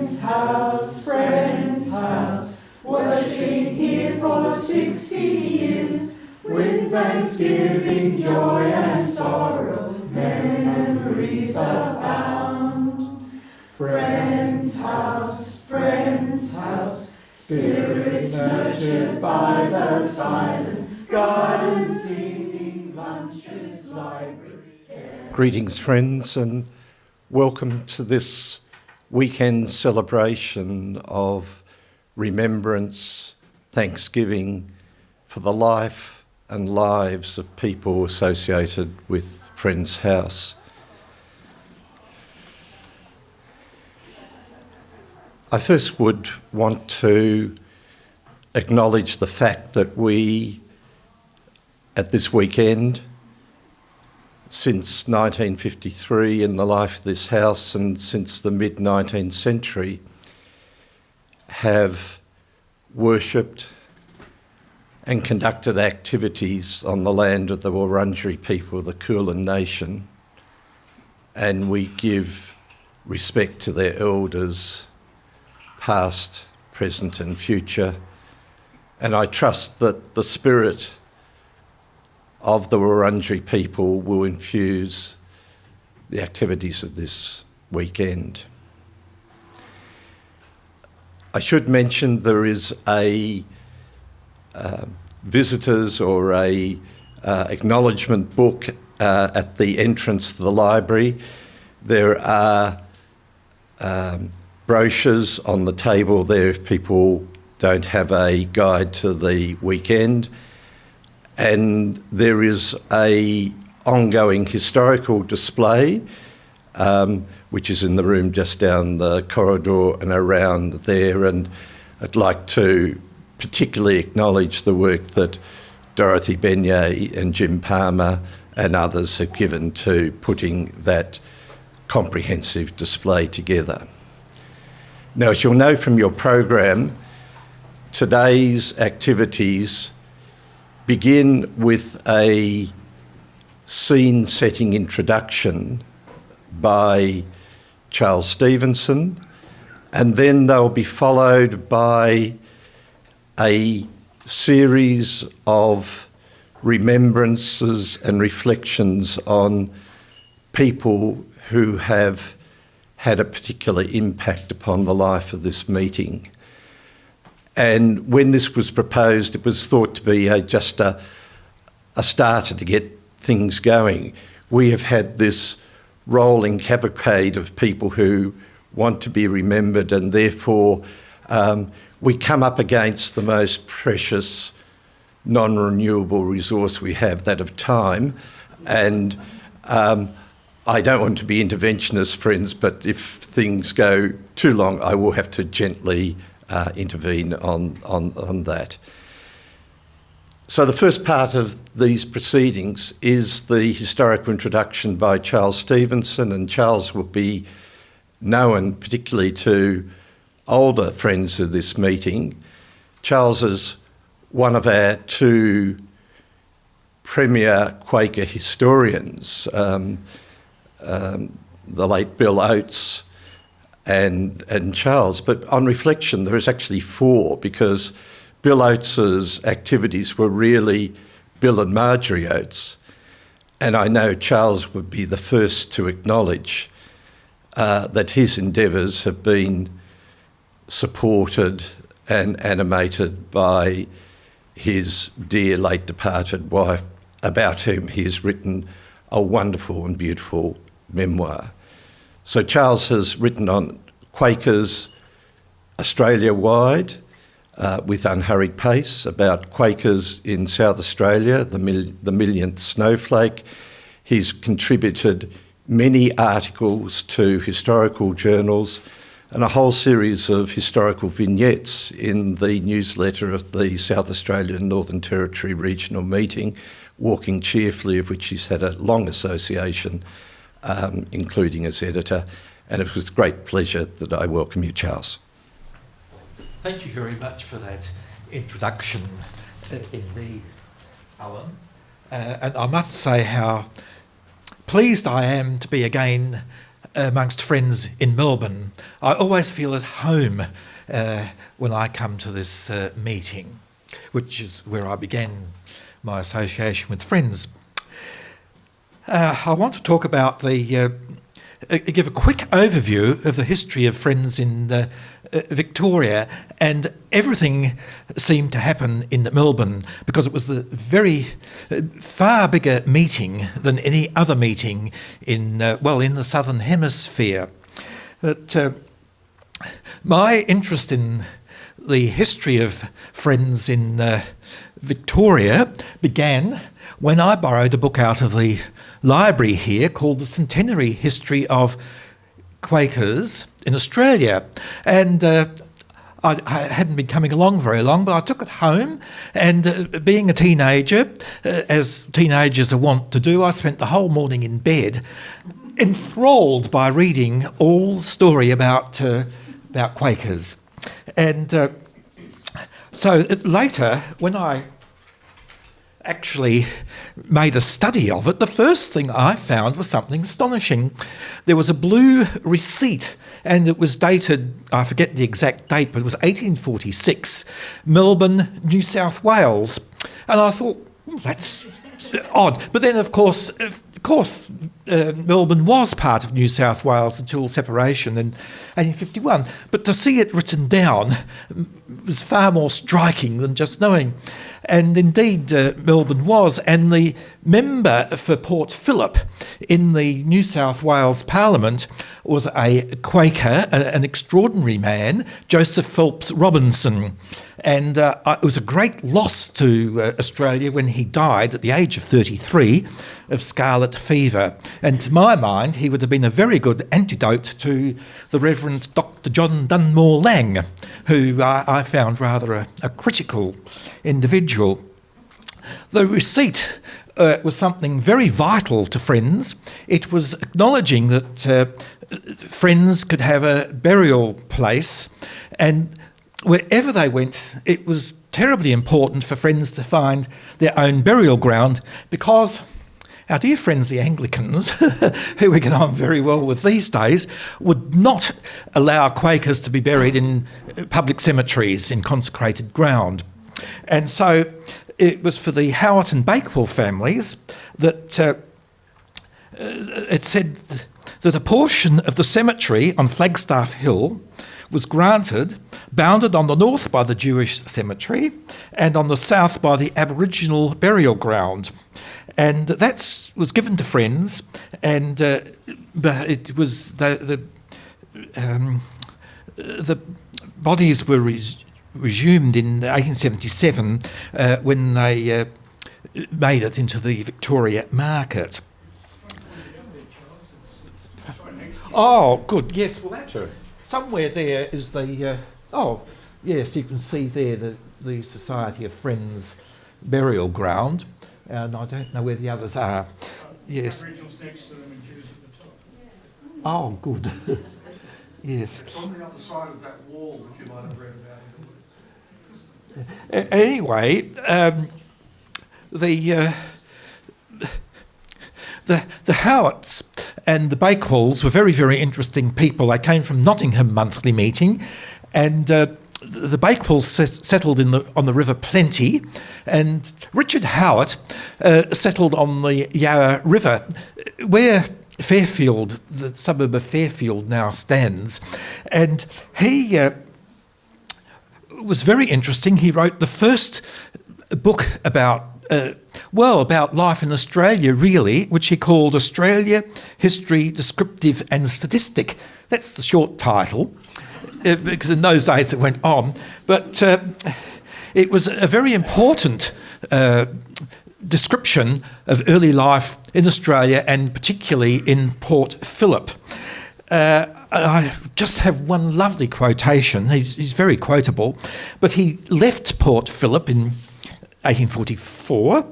Friend's house, worship here for 60 years, with thanksgiving, joy and sorrow, memories abound. Friend's house, spirits nurtured by the silence, gardens singing, lunches, library. Greetings, friends, and welcome to this weekend celebration of remembrance, thanksgiving for the life and lives of people associated with Friends House. I first would want to acknowledge the fact that we, at this weekend, since 1953 in the life of this house and since the mid-19th century, have worshipped and conducted activities on the land of the Wurundjeri people of the Kulin Nation, and we give respect to their elders, past, present and future, and I trust that the spirit of the Wurundjeri people will infuse the activities of this weekend. I should mention there is a visitors or a acknowledgement book at the entrance to the library. There are brochures on the table there if people don't have a guide to the weekend. And there is a ongoing historical display, which is in the room just down the corridor and around there. And I'd like to particularly acknowledge the work that Dorothy Benyei and Jim Palmer and others have given to putting that comprehensive display together. Now, as you'll know from your program, today's activities begin with a scene-setting introduction by Charles Stevenson, and then they'll be followed by a series of remembrances and reflections on people who have had a particular impact upon the life of this meeting. And when this was proposed, it was thought to be just a starter to get things going. We have had this rolling cavalcade of people who want to be remembered, and therefore we come up against the most precious non-renewable resource we have, that of time. And I don't want to be interventionist, friends, but if things go too long, I will have to gently intervene on that. So the first part of these proceedings is the historical introduction by Charles Stevenson, and Charles will be known particularly to older friends of this meeting. Charles is one of our two premier Quaker historians, the late Bill Oates and Charles, but on reflection there is actually four, because Bill Oates's activities were really Bill and Marjorie Oates, and I know Charles would be the first to acknowledge that his endeavours have been supported and animated by his dear late departed wife, about whom he has written a wonderful and beautiful memoir. So Charles has written on Quakers Australia-wide with unhurried pace, about Quakers in South Australia, the millionth snowflake. He's contributed many articles to historical journals and a whole series of historical vignettes in the newsletter of the South Australian Northern Territory Regional Meeting, Walking Cheerfully, of which he's had a long association, including as editor. And it was with great pleasure that I welcome you, Charles. Thank you very much for that introduction, indeed, Alan. And I must say how pleased I am to be again amongst friends in Melbourne. I always feel at home when I come to this meeting, which is where I began my association with Friends. I want to talk about give a quick overview of the history of Friends in Victoria, and everything seemed to happen in Melbourne because it was the very far bigger meeting than any other meeting in the Southern Hemisphere. But my interest in the history of Friends in Victoria began when I borrowed a book out of the library here called The Centenary History of Quakers in Australia. And I hadn't been coming along very long, but I took it home, and being a teenager, as teenagers are wont to do, I spent the whole morning in bed, enthralled by reading all the story about Quakers. And so later, when I actually made a study of it, the first thing I found was something astonishing. There was a blue receipt, and it was dated, I forget the exact date, but it was 1846, Melbourne, New South Wales. And I thought, that's odd. But then, of course, Melbourne was part of New South Wales until separation in 1851. But to see it written down was far more striking than just knowing. And indeed, Melbourne was. And the member for Port Phillip in the New South Wales Parliament was a Quaker, an extraordinary man, Joseph Phelps Robinson. And it was a great loss to Australia when he died at the age of 33 of scarlet fever. And to my mind, he would have been a very good antidote to the Reverend Dr. John Dunmore Lang, who I found rather a critical individual. The receipt was something very vital to Friends. It was acknowledging that Friends could have a burial place, and wherever they went, it was terribly important for Friends to find their own burial ground, because our dear friends the Anglicans, who we get on very well with these days, would not allow Quakers to be buried in public cemeteries in consecrated ground. And so it was for the Howard and Bakewell families that it said that a portion of the cemetery on Flagstaff Hill was granted, bounded on the north by the Jewish cemetery and on the south by the Aboriginal burial ground. And that was given to Friends, and but it was the bodies were resumed in 1877 when they made it into the Victoria market. Oh, good. Yes, well, that's somewhere there is the. Yes, you can see there the Society of Friends burial ground, and I don't know where the others are. Yes. Aboriginals next to them and Jews at the top. Oh, good. Yes. It's on the other side of that wall that you might have read about. Anyway, the Howards and the Bakewells were very, very interesting people. They came from Nottingham Monthly Meeting, and the Bakewells settled on the River Plenty, and Richard Howard settled on the Yarra River, where Fairfield, the suburb of Fairfield, now stands. And he was very interesting. He wrote the first book about life in Australia, really, which he called Australia, History, Descriptive and Statistic. That's the short title, because in those days it went on. But it was a very important description of early life in Australia, and particularly in Port Phillip. I just have one lovely quotation. He's very quotable, but he left Port Phillip in 1844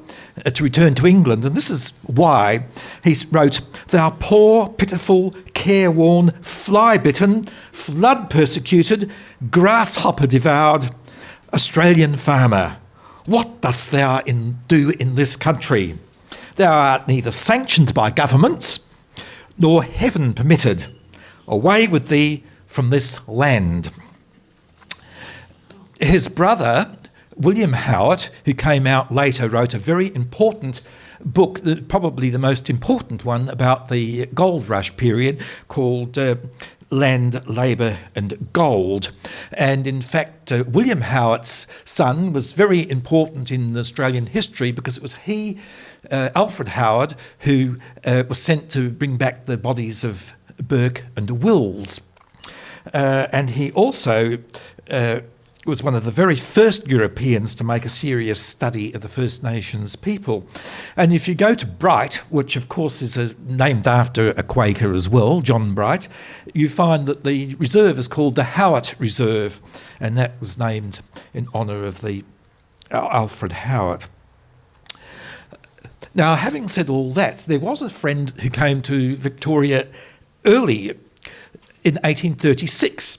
to return to England, and this is why he wrote, "Thou poor, pitiful, careworn, fly-bitten, flood-persecuted, grasshopper-devoured Australian farmer, what dost thou do in this country? Thou art neither sanctioned by governments, nor heaven permitted. Away with thee from this land. His brother, William Howard, who came out later, wrote a very important book, probably the most important one, about the gold rush period, called Land, Labour and Gold. And in fact, William Howard's son was very important in Australian history because it was he, Alfred Howard, who was sent to bring back the bodies of Burke and Wills. And he also was one of the very first Europeans to make a serious study of the First Nations people. And if you go to Bright, which of course is named after a Quaker as well, John Bright, you find that the reserve is called the Howard Reserve, and that was named in honour of the Alfred Howard. Now, having said all that, there was a friend who came to Victoria early in 1836,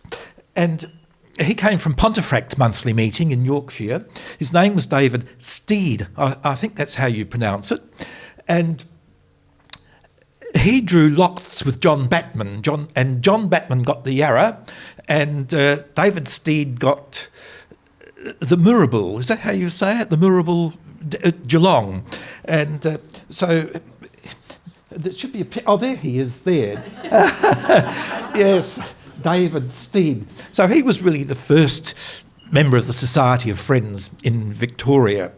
and he came from Pontefract Monthly Meeting in Yorkshire. His name was David Steed. I think that's how you pronounce it. And he drew lots with John Batman. John Batman got the Yarra, and David Steed got the Moorabool. Is that how you say it? The Moorabool, Geelong. And so there should be a... Oh, there he is there. Yes. David Steed. So he was really the first member of the Society of Friends in Victoria.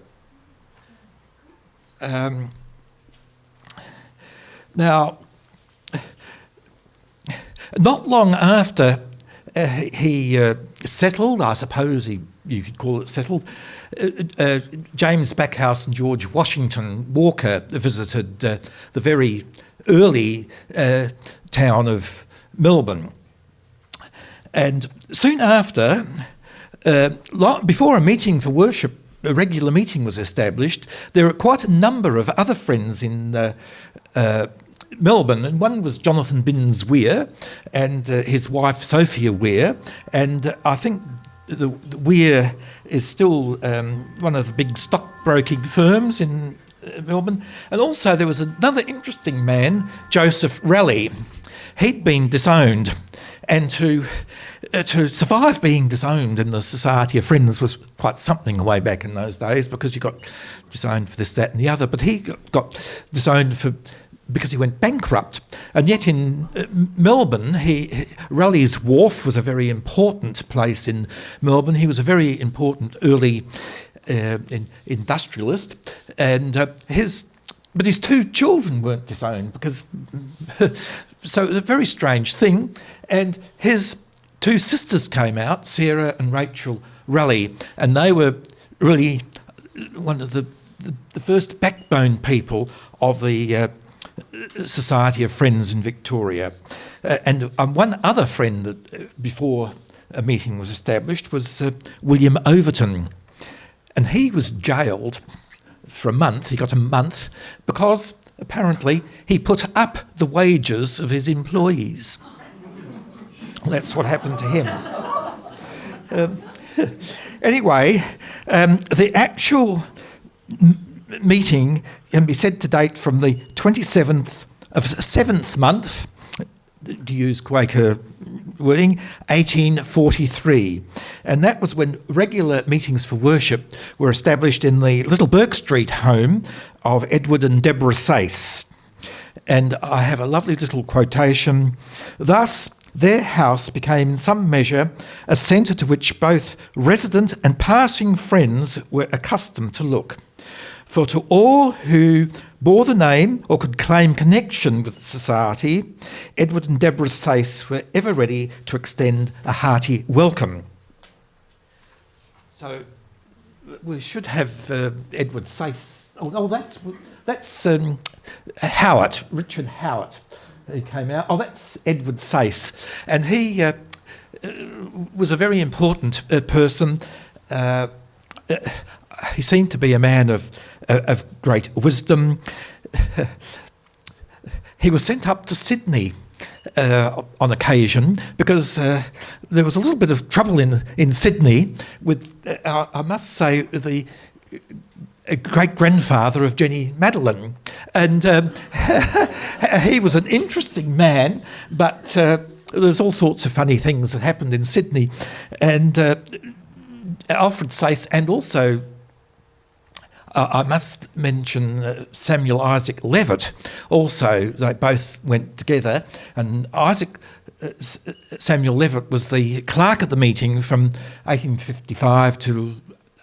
Now, not long after he settled, I suppose you could call it settled, James Backhouse and George Washington Walker visited the very early town of Melbourne. And soon after, before a meeting for worship, a regular meeting was established, there were quite a number of other friends in Melbourne, and one was Jonathan Benyei and his wife Sophia Weir, and I think the Weir is still one of the big stockbroking firms in Melbourne. And also there was another interesting man, Joseph Raleigh. He'd been disowned, and to survive being disowned in the Society of Friends was quite something way back in those days, because you got disowned for this, that and the other. But he got disowned because he went bankrupt. And yet in Melbourne, Raleigh's Wharf was a very important place in Melbourne. He was a very important early industrialist, and but his two children weren't disowned, because so a very strange thing. And his two sisters came out, Sarah and Rachel Raleigh, and they were really one of the first backbone people of the Society of Friends in Victoria. And one other friend that before a meeting was established was William Overton, and he was jailed for a month. He got a month because apparently he put up the wages of his employees. That's what happened to him. Anyway, the actual meeting can be said to date from the 27th of 7th month, to use Quaker wording, 1843. And that was when regular meetings for worship were established in the Little Burke Street home of Edward and Deborah Sayce. And I have a lovely little quotation. Thus, their house became in some measure a centre to which both resident and passing friends were accustomed to look. For to all who bore the name or could claim connection with the society, Edward and Deborah Sayce were ever ready to extend a hearty welcome. So we should have Edward Sayce. Oh, that's Howard, Richard Howard. He came out. Oh, that's Edward Sayce, and he was a very important person. He seemed to be a man of great wisdom. He was sent up to Sydney on occasion because there was a little bit of trouble in Sydney with, I must say, the a great-grandfather of Jenny Madeline. And he was an interesting man, but there's all sorts of funny things that happened in Sydney. And Alfred Sayce, and also I must mention Samuel Isaac Levitt. Also, they both went together, and Samuel Levitt was the clerk at the meeting from 1855 to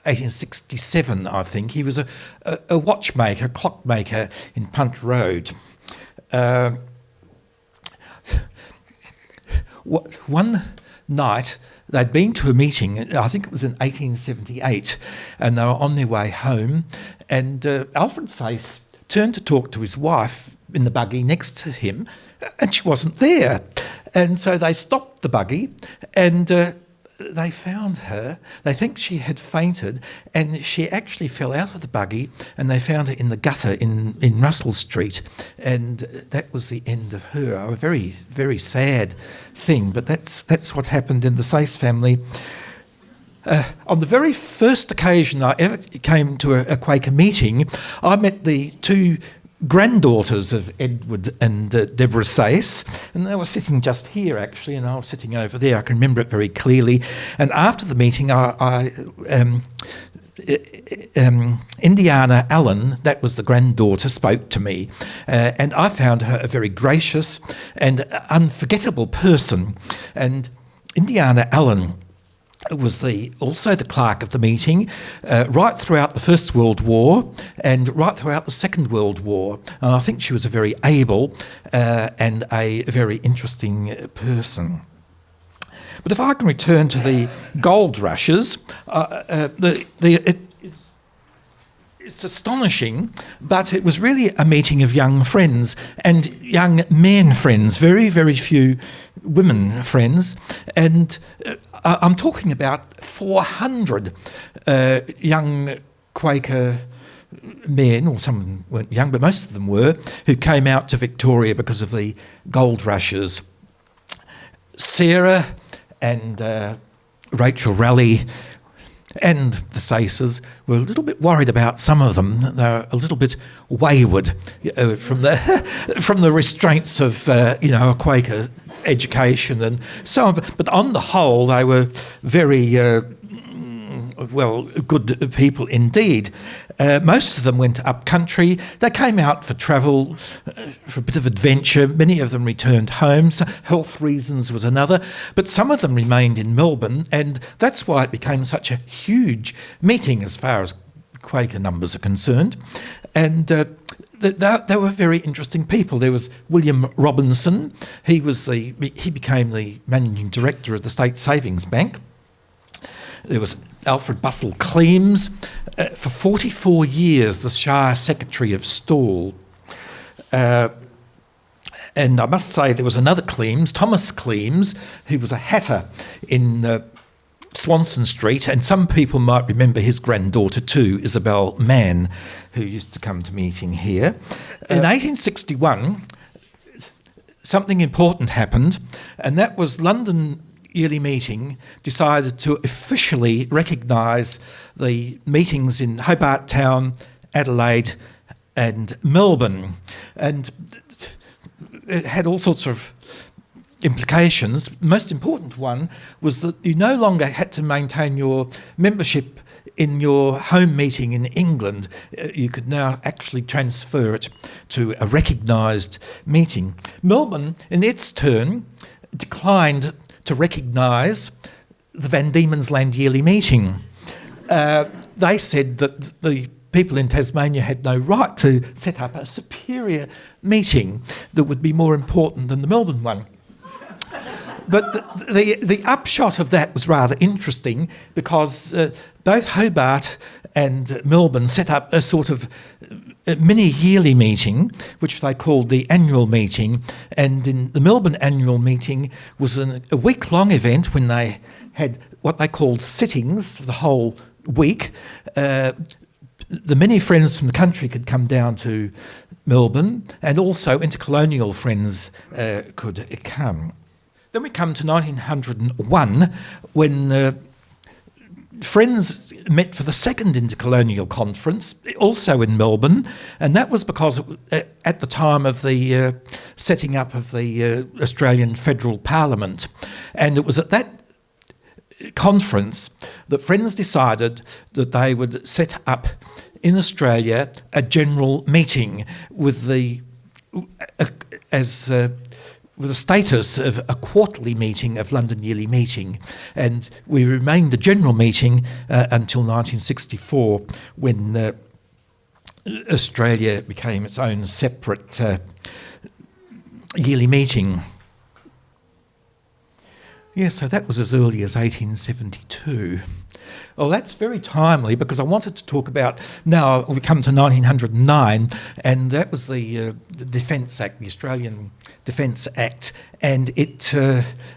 1867, I think. He was a watchmaker, a clockmaker in Punt Road. One night, they'd been to a meeting, I think it was in 1878, and they were on their way home, and Alfred Sayce turned to talk to his wife in the buggy next to him, and she wasn't there. And so they stopped the buggy, and they found her. They think she had fainted, and she actually fell out of the buggy, and they found her in the gutter in Russell Street, and that was the end of her. A very, very sad thing, but that's what happened in the Sayce family. On the very first occasion I ever came to a Quaker meeting, I met the two granddaughters of Edward and Deborah Sayce, and they were sitting just here actually, and I was sitting over there. I can remember it very clearly. And after the meeting, Indiana Allen, that was the granddaughter, spoke to me, and I found her a very gracious and unforgettable person. And Indiana Allen was also the clerk of the meeting right throughout the First World War and right throughout the Second World War. And I think she was a very able and a very interesting person. But if I can return to the gold rushes, it's astonishing, but it was really a meeting of young friends and young men friends, very, very few women friends. And I'm talking about 400 young Quaker men, or some weren't young, but most of them were, who came out to Victoria because of the gold rushes. Sarah and Rachel Raleigh and the Sayces were a little bit worried about some of them. They were a little bit wayward from the restraints of a Quaker education and so on. But on the whole, they were very good people indeed. Most of them went up country. They came out for travel, for a bit of adventure. Many of them returned home. So health reasons was another. But some of them remained in Melbourne, and that's why it became such a huge meeting as far as Quaker numbers are concerned. And they were very interesting people. There was William Robinson. He became the managing director of the State Savings Bank. There was Alfred Bussell Clemes, for 44 years the Shire Secretary of Stawell. And I must say there was another Clemes, Thomas Clemes, who was a hatter in Swanson Street, and some people might remember his granddaughter too, Isabel Mann, who used to come to meeting here. In 1861, something important happened, and that was London Yearly Meeting decided to officially recognise the meetings in Hobart Town, Adelaide and Melbourne. And it had all sorts of implications. Most important one was that you no longer had to maintain your membership in your home meeting in England. You could now actually transfer it to a recognised meeting. Melbourne, in its turn, declined to recognise the Van Diemen's Land Yearly Meeting. They said that the people in Tasmania had no right to set up a superior meeting that would be more important than the Melbourne one. But the upshot of that was rather interesting, because both Hobart and Melbourne set up a sort of mini yearly meeting, which they called the annual meeting. And in the Melbourne annual meeting was a week-long event when they had what they called sittings for the whole week. The many friends from the country could come down to Melbourne, and also intercolonial friends could come. Then we come to 1901, when friends met for the second intercolonial conference, also in Melbourne, and that was because at the time of the setting up of the Australian Federal Parliament. And it was at that conference that Friends decided that they would set up in Australia a general meeting with the status of a quarterly meeting of London Yearly Meeting, and we remained a general meeting until 1964, when Australia became its own separate yearly meeting. Yeah, so that was as early as 1872. Well, that's very timely, because I wanted to talk about, now we come to 1909, and that was the Defence Act, the Australian Defence Act, and it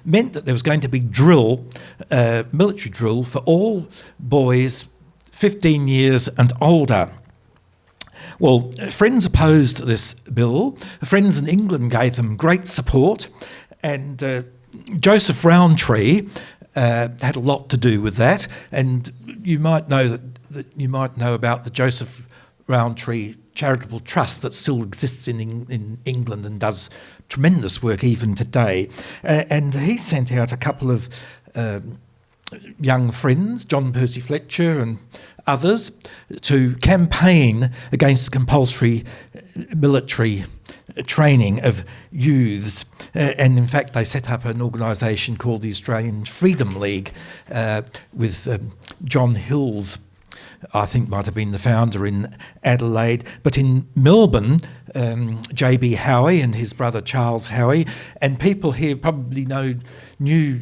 meant that there was going to be drill, military drill, for all boys 15 years and older. Well, Friends opposed this bill. Friends in England gave them great support, and Joseph Rowntree had a lot to do with that, and you might know that you might know about the Joseph Rowntree Charitable Trust that still exists in England and does tremendous work even today. And he sent out a couple of young friends, John Percy Fletcher and others, to campaign against the compulsory military training of youths, and in fact they set up an organisation called the Australian Freedom League with John Hills, I think might have been the founder, in Adelaide. But in Melbourne, J.B. Howie and his brother Charles Howie, and people here probably knew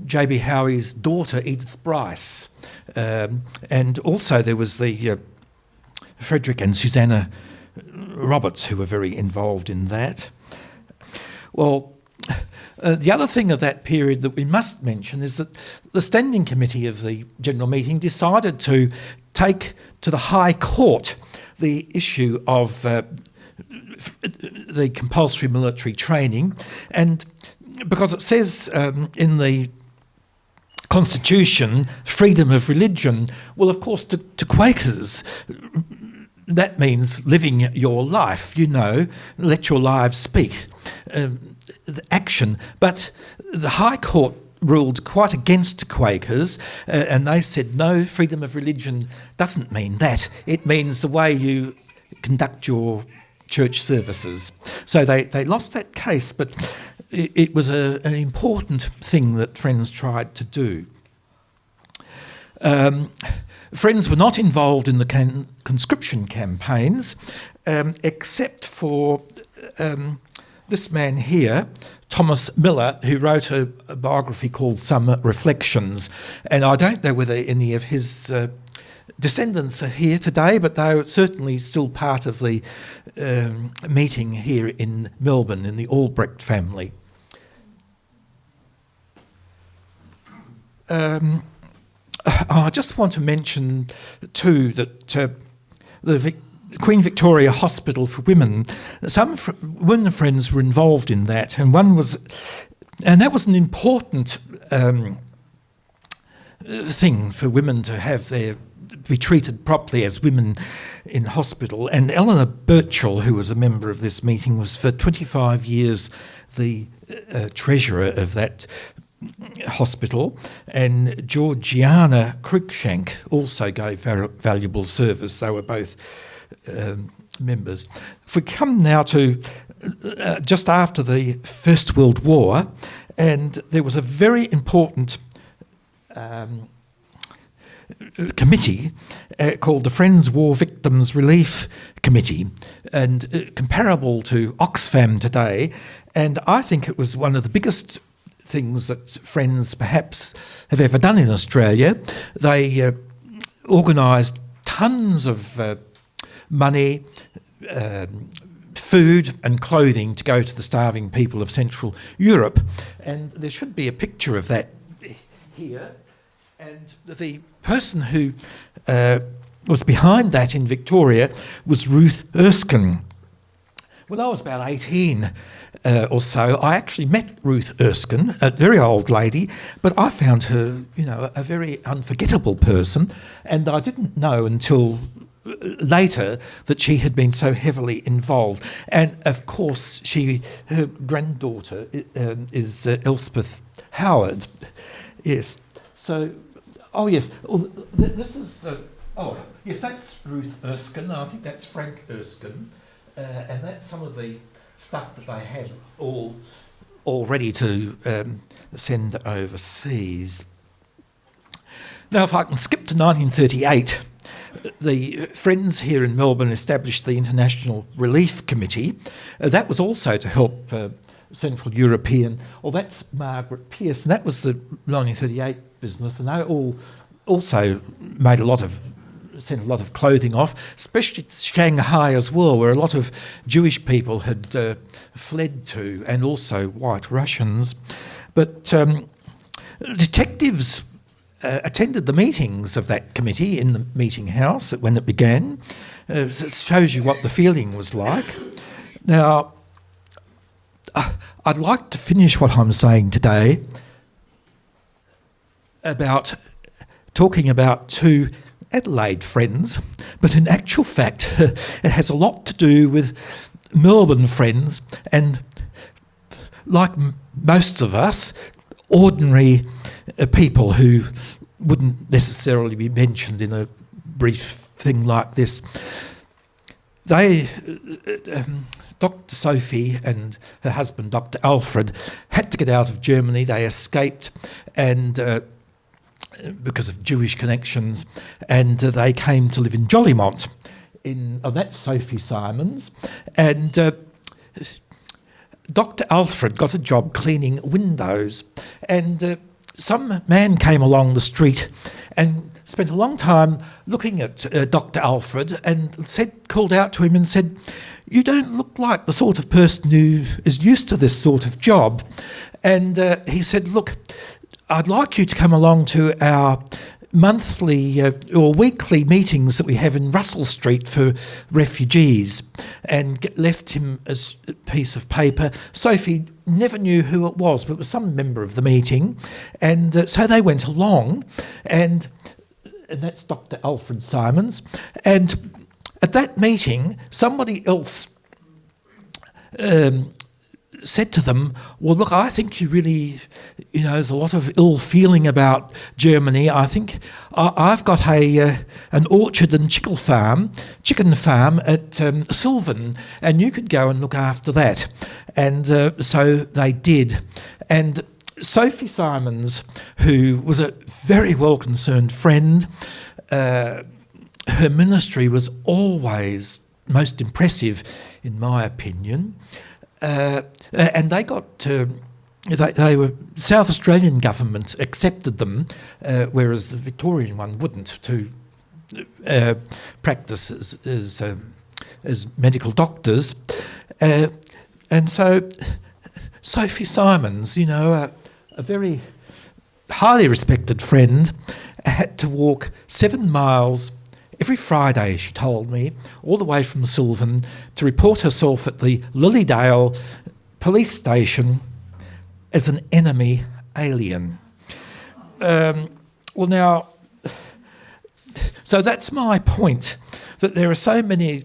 J.B. Howie's daughter Edith Bryce, and also there was the Frederick and Susanna Roberts, who were very involved in that. Well, the other thing of that period that we must mention is that the Standing Committee of the General Meeting decided to take to the High Court the issue of the compulsory military training, and because it says in the Constitution, freedom of religion, well, of course, to Quakers, that means living your life, let your lives speak, action. But the High Court ruled quite against Quakers, and they said, no, freedom of religion doesn't mean that. It means the way you conduct your church services. So they lost that case, but it was an important thing that Friends tried to do. Friends were not involved in the conscription campaigns, except for this man here, Thomas Miller, who wrote a biography called Summer Reflections. And I don't know whether any of his descendants are here today, but they're certainly still part of the meeting here in Melbourne, in the Albrecht family. I just want to mention too that the Queen Victoria Hospital for Women, some women friends were involved in that, and that was an important thing for women to be treated properly as women in hospital. And Eleanor Birchall, who was a member of this meeting, was for 25 years the treasurer of that hospital, and Georgiana Cruikshank also gave valuable service. They were both members. If we come now to just after the First World War, and there was a very important committee called the Friends War Victims Relief Committee, and comparable to Oxfam today, and I think it was one of the biggest things that Friends perhaps have ever done in Australia. They organised tons of money, food and clothing to go to the starving people of Central Europe, and there should be a picture of that here. And the person who was behind that in Victoria was Ruth Erskine. When I was about 18, or so, I actually met Ruth Erskine, a very old lady, but I found her, a very unforgettable person, and I didn't know until later that she had been so heavily involved. And of course, her granddaughter is Elspeth Howard. Yes. So, yes. Well, this is. Yes, that's Ruth Erskine. I think that's Frank Erskine, and that's some of the stuff that they had all ready to send overseas. Now, if I can skip to 1938. The Friends here in Melbourne established the International Relief Committee. That was also to help Central European. That's Margaret Pearce, and that was the 1938 business, and they all also sent a lot of clothing off, especially to Shanghai as well, where a lot of Jewish people had fled to, and also White Russians. But detectives attended the meetings of that committee in the meeting house when it began. It shows you what the feeling was like. Now, I'd like to finish what I'm saying today about talking about two Adelaide friends, but in actual fact, it has a lot to do with Melbourne friends, and like most of us, ordinary people who wouldn't necessarily be mentioned in a brief thing like this. They, Dr. Sophie and her husband, Dr. Alfred, had to get out of Germany. They escaped, and because of Jewish connections, and they came to live in Jollymont. That's Sophie Simons, and Dr. Alfred got a job cleaning windows, and some man came along the street and spent a long time looking at Dr. Alfred and called out to him and said, "You don't look like the sort of person who is used to this sort of job." And he said, "Look, I'd like you to come along to our monthly or weekly meetings that we have in Russell Street for refugees," and left him a piece of paper. Sophie never knew who it was, but it was some member of the meeting, and so they went along, and that's Dr. Alfred Simons. And at that meeting, somebody else said to them, "Well, look, I think you really, there's a lot of ill feeling about Germany. I think I've got an orchard and chicken farm at Sylvan, and you could go and look after that." And so they did. And Sophie Simons, who was a very well-concerned friend, her ministry was always most impressive, in my opinion. And they got they were South Australian government accepted them, whereas the Victorian one wouldn't, to practice as medical doctors, and so Sophie Simons, a very highly respected friend, had to walk 7 miles every Friday, she told me, all the way from Sylvan to report herself at the Lilydale police station as an enemy alien. So that's my point, that there are so many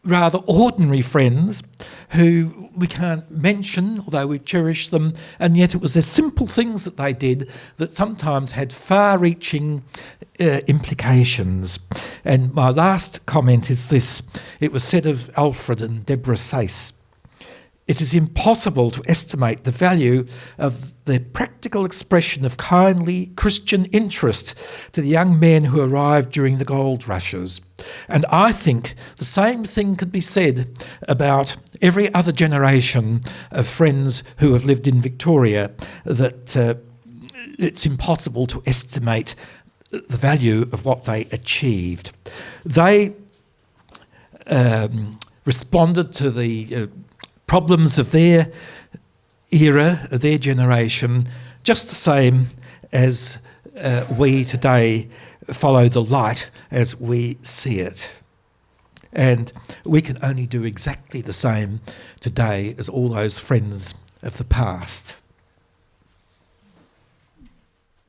rather ordinary friends who we can't mention, although we cherish them, and yet it was the simple things that they did that sometimes had far-reaching implications. And my last comment is this. It was said of Alfred and Deborah Sayce, "It is impossible to estimate the value of the practical expression of kindly Christian interest to the young men who arrived during the gold rushes. And I think the same thing could be said about every other generation of friends who have lived in Victoria, that it's impossible to estimate the value of what they achieved." They responded to the problems of their era, of their generation, just the same as we today follow the light as we see it. And we can only do exactly the same today as all those friends of the past.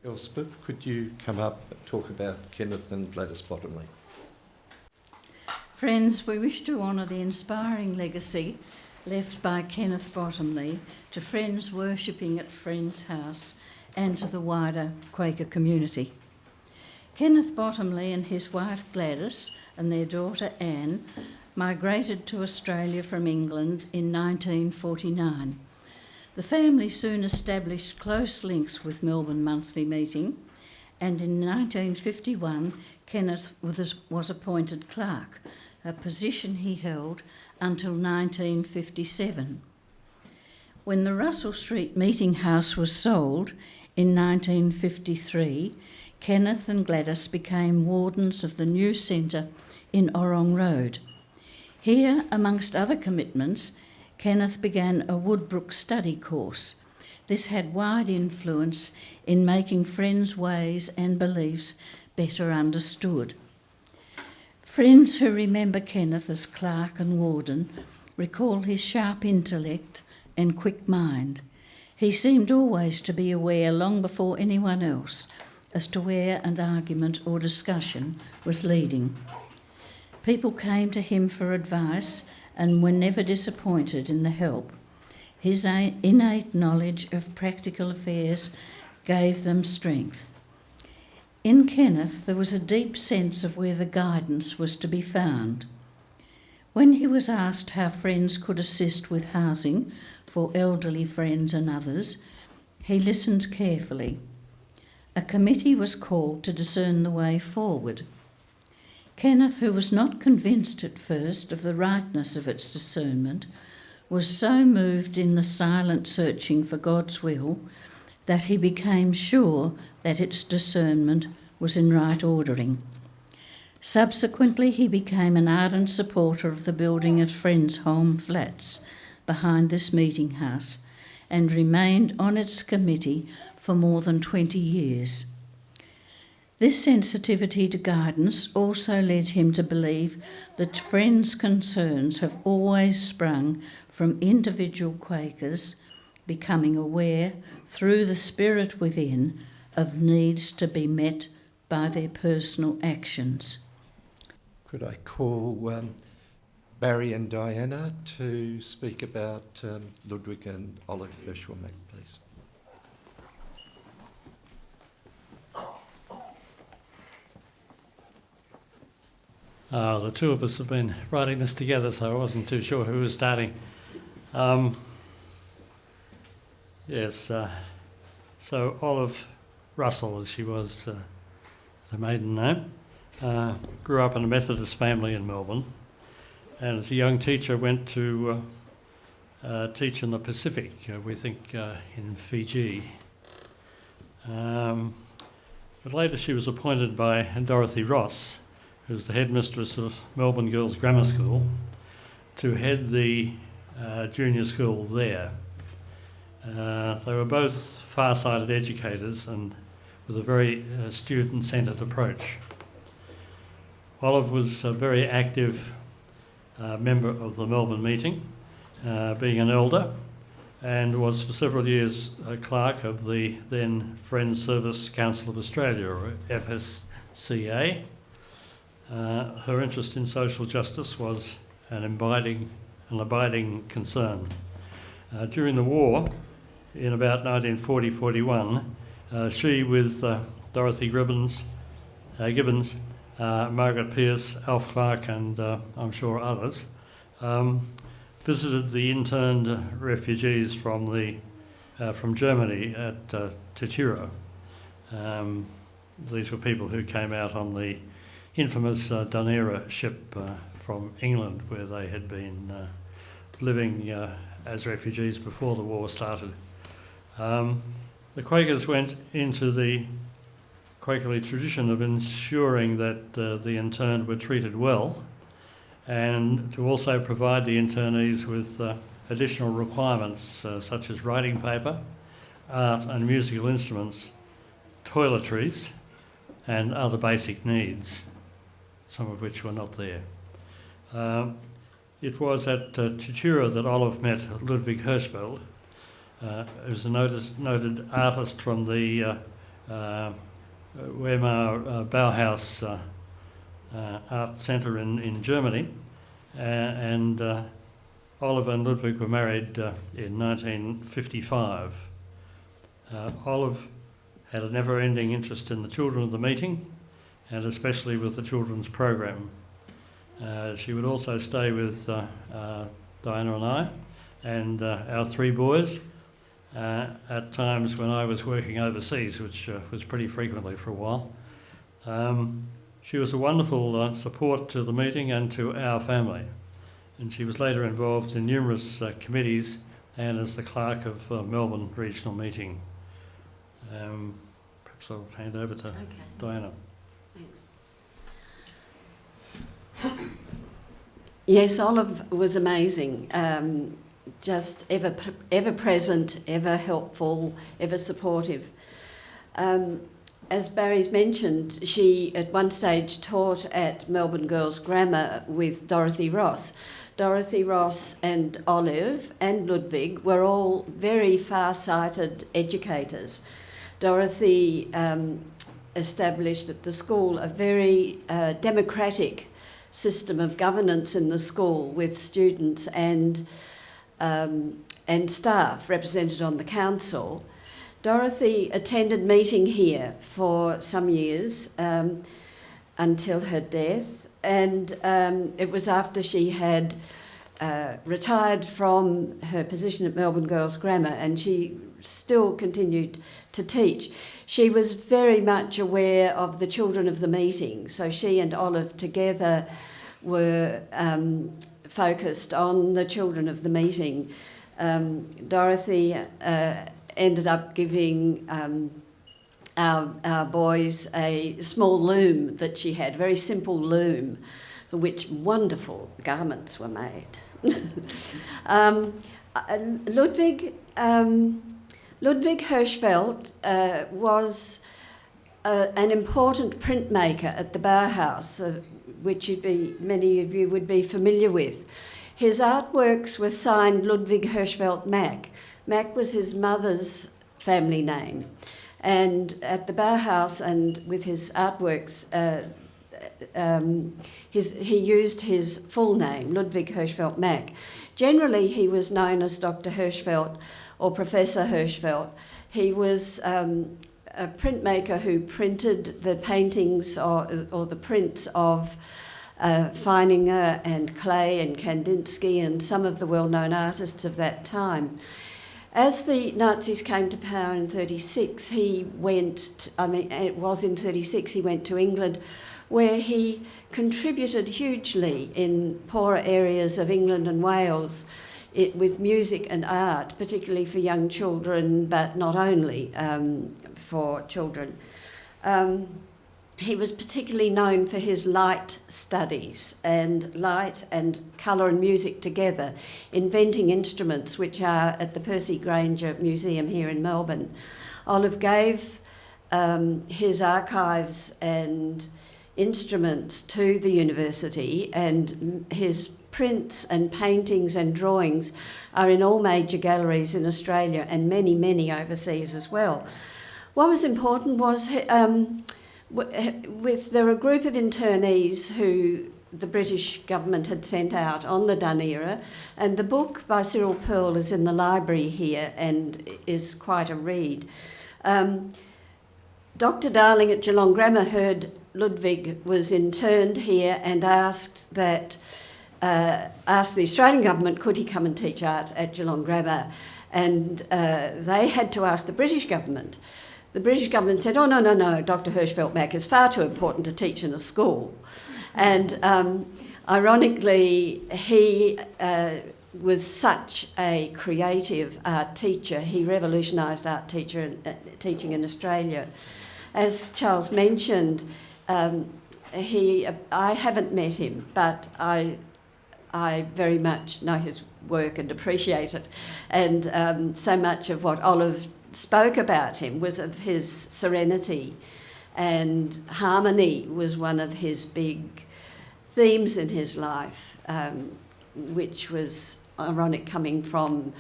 Elspeth, could you come up and talk about Kenneth and Gladys Bottomley? Friends, we wish to honour the inspiring legacy left by Kenneth Bottomley to friends worshipping at Friends' House and to the wider Quaker community. Kenneth Bottomley and his wife Gladys and their daughter Anne migrated to Australia from England in 1949. The family soon established close links with Melbourne Monthly Meeting, and in 1951 Kenneth was appointed clerk, a position he held until 1957. When the Russell Street Meeting House was sold in 1953, Kenneth and Gladys became wardens of the new centre in Orrong Road. Here, amongst other commitments, Kenneth began a Woodbrook study course. This had wide influence in making friends' ways and beliefs better understood. Friends who remember Kenneth as clerk and warden recall his sharp intellect and quick mind. He seemed always to be aware, long before anyone else, as to where an argument or discussion was leading. People came to him for advice and were never disappointed in the help. His innate knowledge of practical affairs gave them strength. In Kenneth, there was a deep sense of where the guidance was to be found. When he was asked how friends could assist with housing for elderly friends and others, he listened carefully. A committee was called to discern the way forward. Kenneth, who was not convinced at first of the rightness of its discernment, was so moved in the silent searching for God's will that he became sure that its discernment was in right ordering. Subsequently, he became an ardent supporter of the building of Friends' Home Flats behind this meeting house and remained on its committee for more than 20 years. This sensitivity to guidance also led him to believe that Friends' concerns have always sprung from individual Quakers becoming aware, through the spirit within, of needs to be met by their personal actions. Could I call Barry and Diana to speak about Ludwig and Olive Hirschfeld-Mack, please? The two of us have been writing this together, so I wasn't too sure who was starting. So Olive Russell, as she was the maiden name, grew up in a Methodist family in Melbourne, and as a young teacher went to teach in the Pacific, we think in Fiji. But later she was appointed by Dorothy Ross, who's the headmistress of Melbourne Girls' Grammar School, to head the junior school there. They were both far-sighted educators and with a very student-centred approach. Olive was a very active member of the Melbourne meeting, being an elder, and was for several years a clerk of the then Friends Service Council of Australia, or FSCA. Her interest in social justice was an abiding concern. During the war, in about 1940-41, she, with Dorothy Gibbons, Margaret Pearce, Alf Clarke, and I'm sure others, visited the interned refugees from Germany at Titiro. These were people who came out on the infamous Dunera ship from England, where they had been living as refugees before the war started. The Quakers went into the Quakerly tradition of ensuring that the interned were treated well, and to also provide the internees with additional requirements such as writing paper, art and musical instruments, toiletries, and other basic needs, some of which were not there. It was at Tutura that Olive met Ludwig Hirschfeld, who's a noted artist from the Weimar Bauhaus Art Centre in Germany. And Olive and Ludwig were married in 1955. Olive had a never-ending interest in the children of the meeting, and especially with the children's program. She would also stay with Diana and I and our three boys at times when I was working overseas, which was pretty frequently for a while. She was a wonderful support to the meeting and to our family, and she was later involved in numerous committees and as the clerk of Melbourne Regional Meeting. Perhaps I'll hand over to Diana. Thanks. Yes, Olive was amazing. Just ever present, ever helpful, ever supportive. As Barry's mentioned, she at one stage taught at Melbourne Girls Grammar with Dorothy Ross. Dorothy Ross and Olive and Ludwig were all very far-sighted educators. Dorothy established at the school a very democratic system of governance in the school, with students and staff represented on the council. Dorothy attended meeting here for some years until her death, and it was after she had retired from her position at Melbourne Girls Grammar, and she still continued to teach. She was very much aware of the children of the meeting, so she and Olive together were focused on the children of the meeting. Dorothy ended up giving our boys a small loom that she had, a very simple loom, for which wonderful garments were made. Ludwig Hirschfeld was an important printmaker at the Bauhaus, which many of you would be familiar with. His artworks were signed Ludwig Hirschfeld-Mack. Mack was his mother's family name. And at the Bauhaus and with his artworks, he used his full name, Ludwig Hirschfeld-Mack. Generally, he was known as Dr. Hirschfeld or Professor Hirschfeld. He was a printmaker who printed the paintings or the prints of Feininger and Clay and Kandinsky and some of the well-known artists of that time. As the Nazis came to power in 1936, he went to England, where he contributed hugely in poorer areas of England and Wales with music and art, particularly for young children, but not only for children. He was particularly known for his light studies, and light and colour and music together, inventing instruments which are at the Percy Grainger Museum here in Melbourne. Olive gave his archives and instruments to the university, and his prints and paintings and drawings are in all major galleries in Australia and many, many overseas as well. What was important was there were a group of internees who the British government had sent out on the Dunn era, and the book by Cyril Pearl is in the library here and is quite a read. Dr. Darling at Geelong Grammar heard Ludwig was interned here and asked the Australian government could he come and teach art at Geelong Grammar, and they had to ask the British government. The British government said, oh, no, Dr. Hirschfeld-Mack is far too important to teach in a school. And ironically, he was such a creative art teacher. He revolutionised art teaching in Australia. As Charles mentioned, I haven't met him, but I very much know his work and appreciate it. And so much of what Olive spoke about him was of his serenity, and harmony was one of his big themes in his life, which was ironic coming from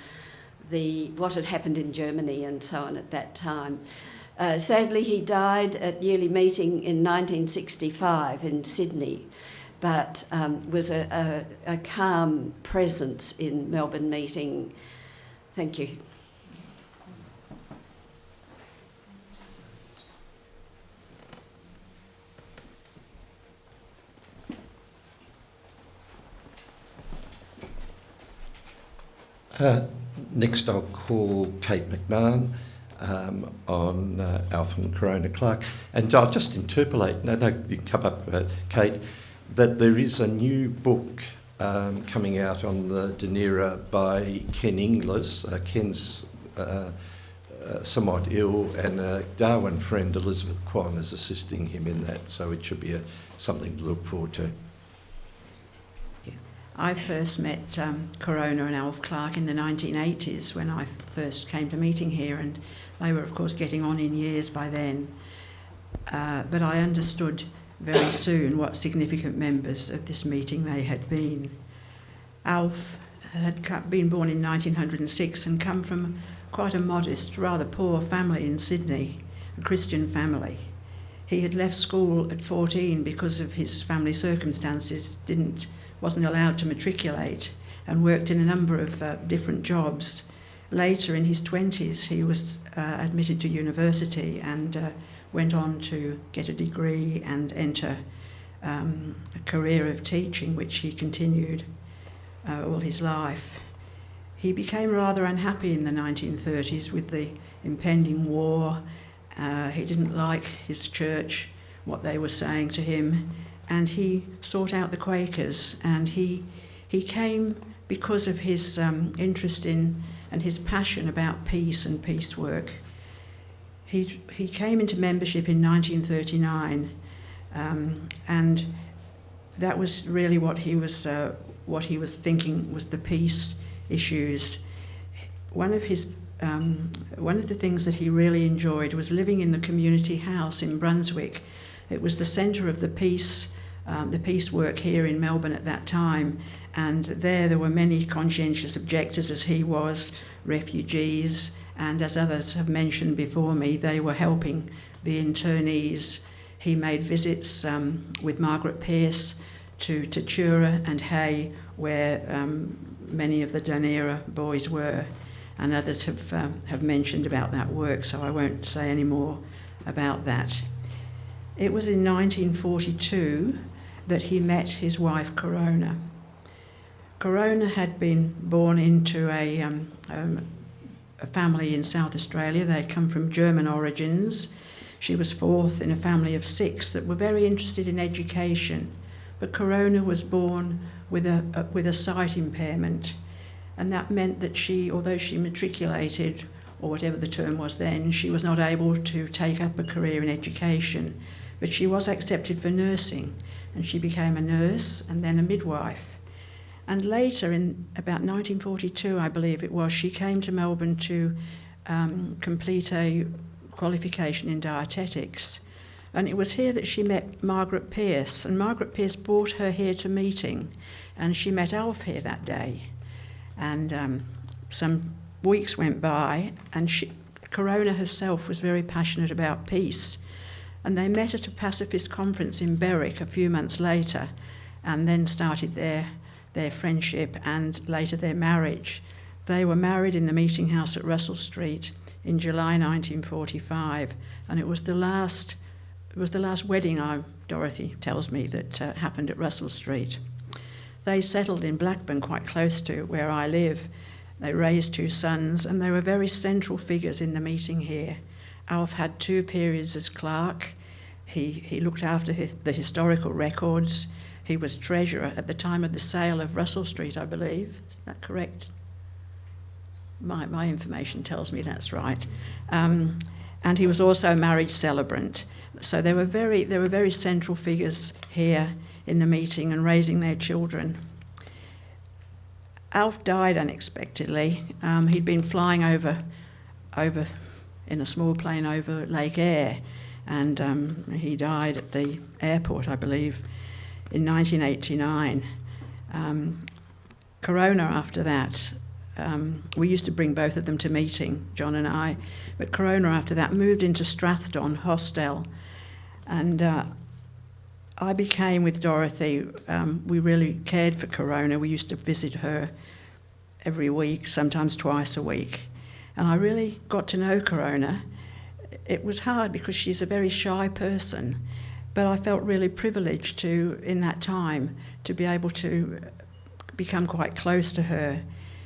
what had happened in Germany and so on at that time. Sadly, he died at yearly meeting in 1965 in Sydney, but was a calm presence in Melbourne meeting. Thank you. Next I'll call Cate McMahon on Alf and Corona Clarke. And I'll just interpolate, no, you come up, Cate, that there is a new book coming out on the Dunera by Ken Inglis. Ken's somewhat ill, and a Darwin friend, Elizabeth Kwan, is assisting him in that, so it should be something to look forward to. I first met Corona and Alf Clarke in the 1980s when I first came to meeting here, and they were of course getting on in years by then. But I understood very soon what significant members of this meeting they had been. Alf had been born in 1906 and come from quite a modest, rather poor family in Sydney, a Christian family. He had left school at 14 because of his family circumstances, wasn't allowed to matriculate, and worked in a number of different jobs. Later in his 20s he was admitted to university and went on to get a degree and enter a career of teaching, which he continued all his life. He became rather unhappy in the 1930s with the impending war. He didn't like his church, what they were saying to him, and he sought out the Quakers, and he came because of his interest in and his passion about peace and peace work. He came into membership in 1939, and that was really what he was thinking was the peace issues. One of the things that he really enjoyed was living in the community house in Brunswick. It was the centre of the peace work here in Melbourne at that time, and there were many conscientious objectors, as he was, refugees, and as others have mentioned before me, they were helping the internees. He made visits with Margaret Pearce to Tatura and Hay, where many of the Dunera boys were, and others have mentioned about that work, so I won't say any more about that. It was in 1942 that he met his wife Corona. Corona had been born into a family in South Australia. They come from German origins. She was fourth in a family of 6 that were very interested in education, but Corona was born with a sight impairment, and that meant that she, although she matriculated, or whatever the term was then, she was not able to take up a career in education. But she was accepted for nursing, and she became a nurse and then a midwife. And later, in about 1942, I believe it was, she came to Melbourne to complete a qualification in dietetics. And it was here that she met Margaret Pearce, and Margaret Pearce brought her here to meeting, and she met Alf here that day. And some weeks went by, and Corona herself was very passionate about peace. And they met at a pacifist conference in Berwick a few months later, and then started their friendship and later their marriage. They were married in the meeting house at Russell Street in July 1945, and it was the last wedding, Dorothy tells me, that happened at Russell Street. They settled in Blackburn, quite close to where I live. They raised 2 sons, and they were very central figures in the meeting here. Alf had 2 periods as clerk. He looked after the historical records. He was treasurer at the time of the sale of Russell Street, I believe. Is that correct? My information tells me that's right. And he was also a marriage celebrant. So they were very central figures here in the meeting and raising their children. Alf died unexpectedly. He'd been flying over in a small plane over Lake Eyre, and he died at the airport, I believe. in 1989. Corona after that, we used to bring both of them to meeting, John and I, but Corona after that moved into Strathdon Hostel, and I became with Dorothy, we really cared for Corona. We used to visit her every week, sometimes twice a week, and I really got to know Corona. It was hard because she's a very shy person, but I felt really privileged to, in that time, to be able to become quite close to her.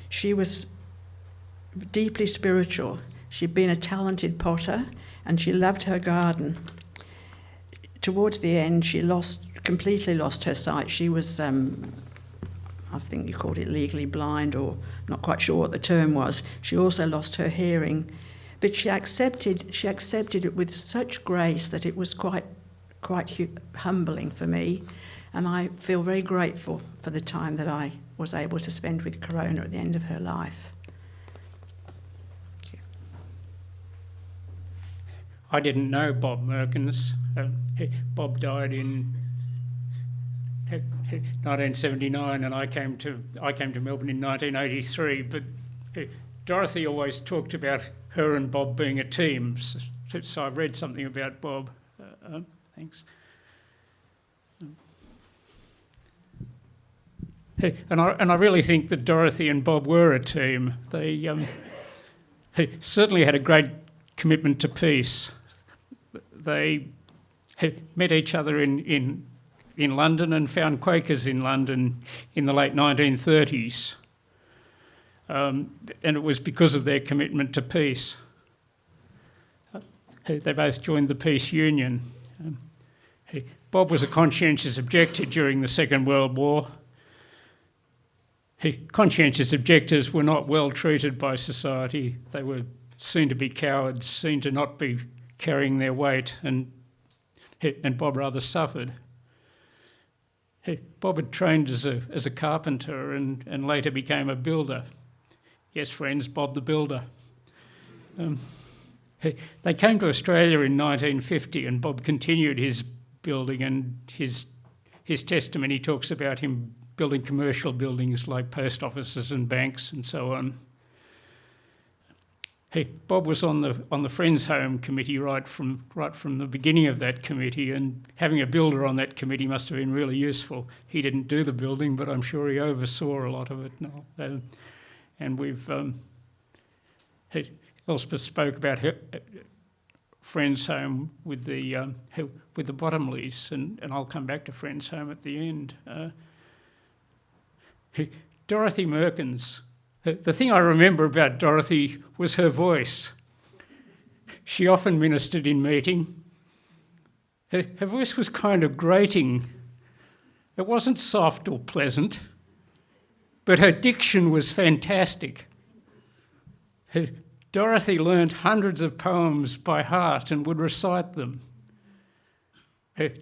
She was deeply spiritual. She'd been a talented potter and she loved her garden. Towards the end, she completely lost her sight. She was, I think you called it legally blind, or not quite sure what the term was. She also lost her hearing, but she accepted it with such grace that it was quite humbling for me, and I feel very grateful for the time that I was able to spend with Corona at the end of her life. Thank you. I didn't know Bob Merkins. Bob died in 1979, and I came to Melbourne in 1983. But Dorothy always talked about her and Bob being a team. So I read something about Bob. Thanks. And I really think that Dorothy and Bob were a team. They certainly had a great commitment to peace. They met each other in London and found Quakers in London in the late 1930s. And it was because of their commitment to peace. They both joined the Peace Union. Bob was a conscientious objector during the Second World War. Conscientious objectors were not well treated by society. They were seen to be cowards, seen to not be carrying their weight, and Bob rather suffered. Bob had trained as a carpenter and later became a builder. Yes, friends, Bob the Builder. They came to Australia in 1950, and Bob continued his building, and his testimony talks about him building commercial buildings like post offices and banks and so on. Bob was on the Friends Home committee right from the beginning of that committee, and having a builder on that committee must have been really useful. He didn't do the building, but I'm sure he oversaw a lot of it. And we've Elspeth spoke about her Friends Home with the Bottomleys, and I'll come back to Friends Home at the end. Dorothy Merkins. The thing I remember about Dorothy was her voice. She often ministered in meeting. Her voice was kind of grating. It wasn't soft or pleasant, but her diction was fantastic. Dorothy learned hundreds of poems by heart and would recite them.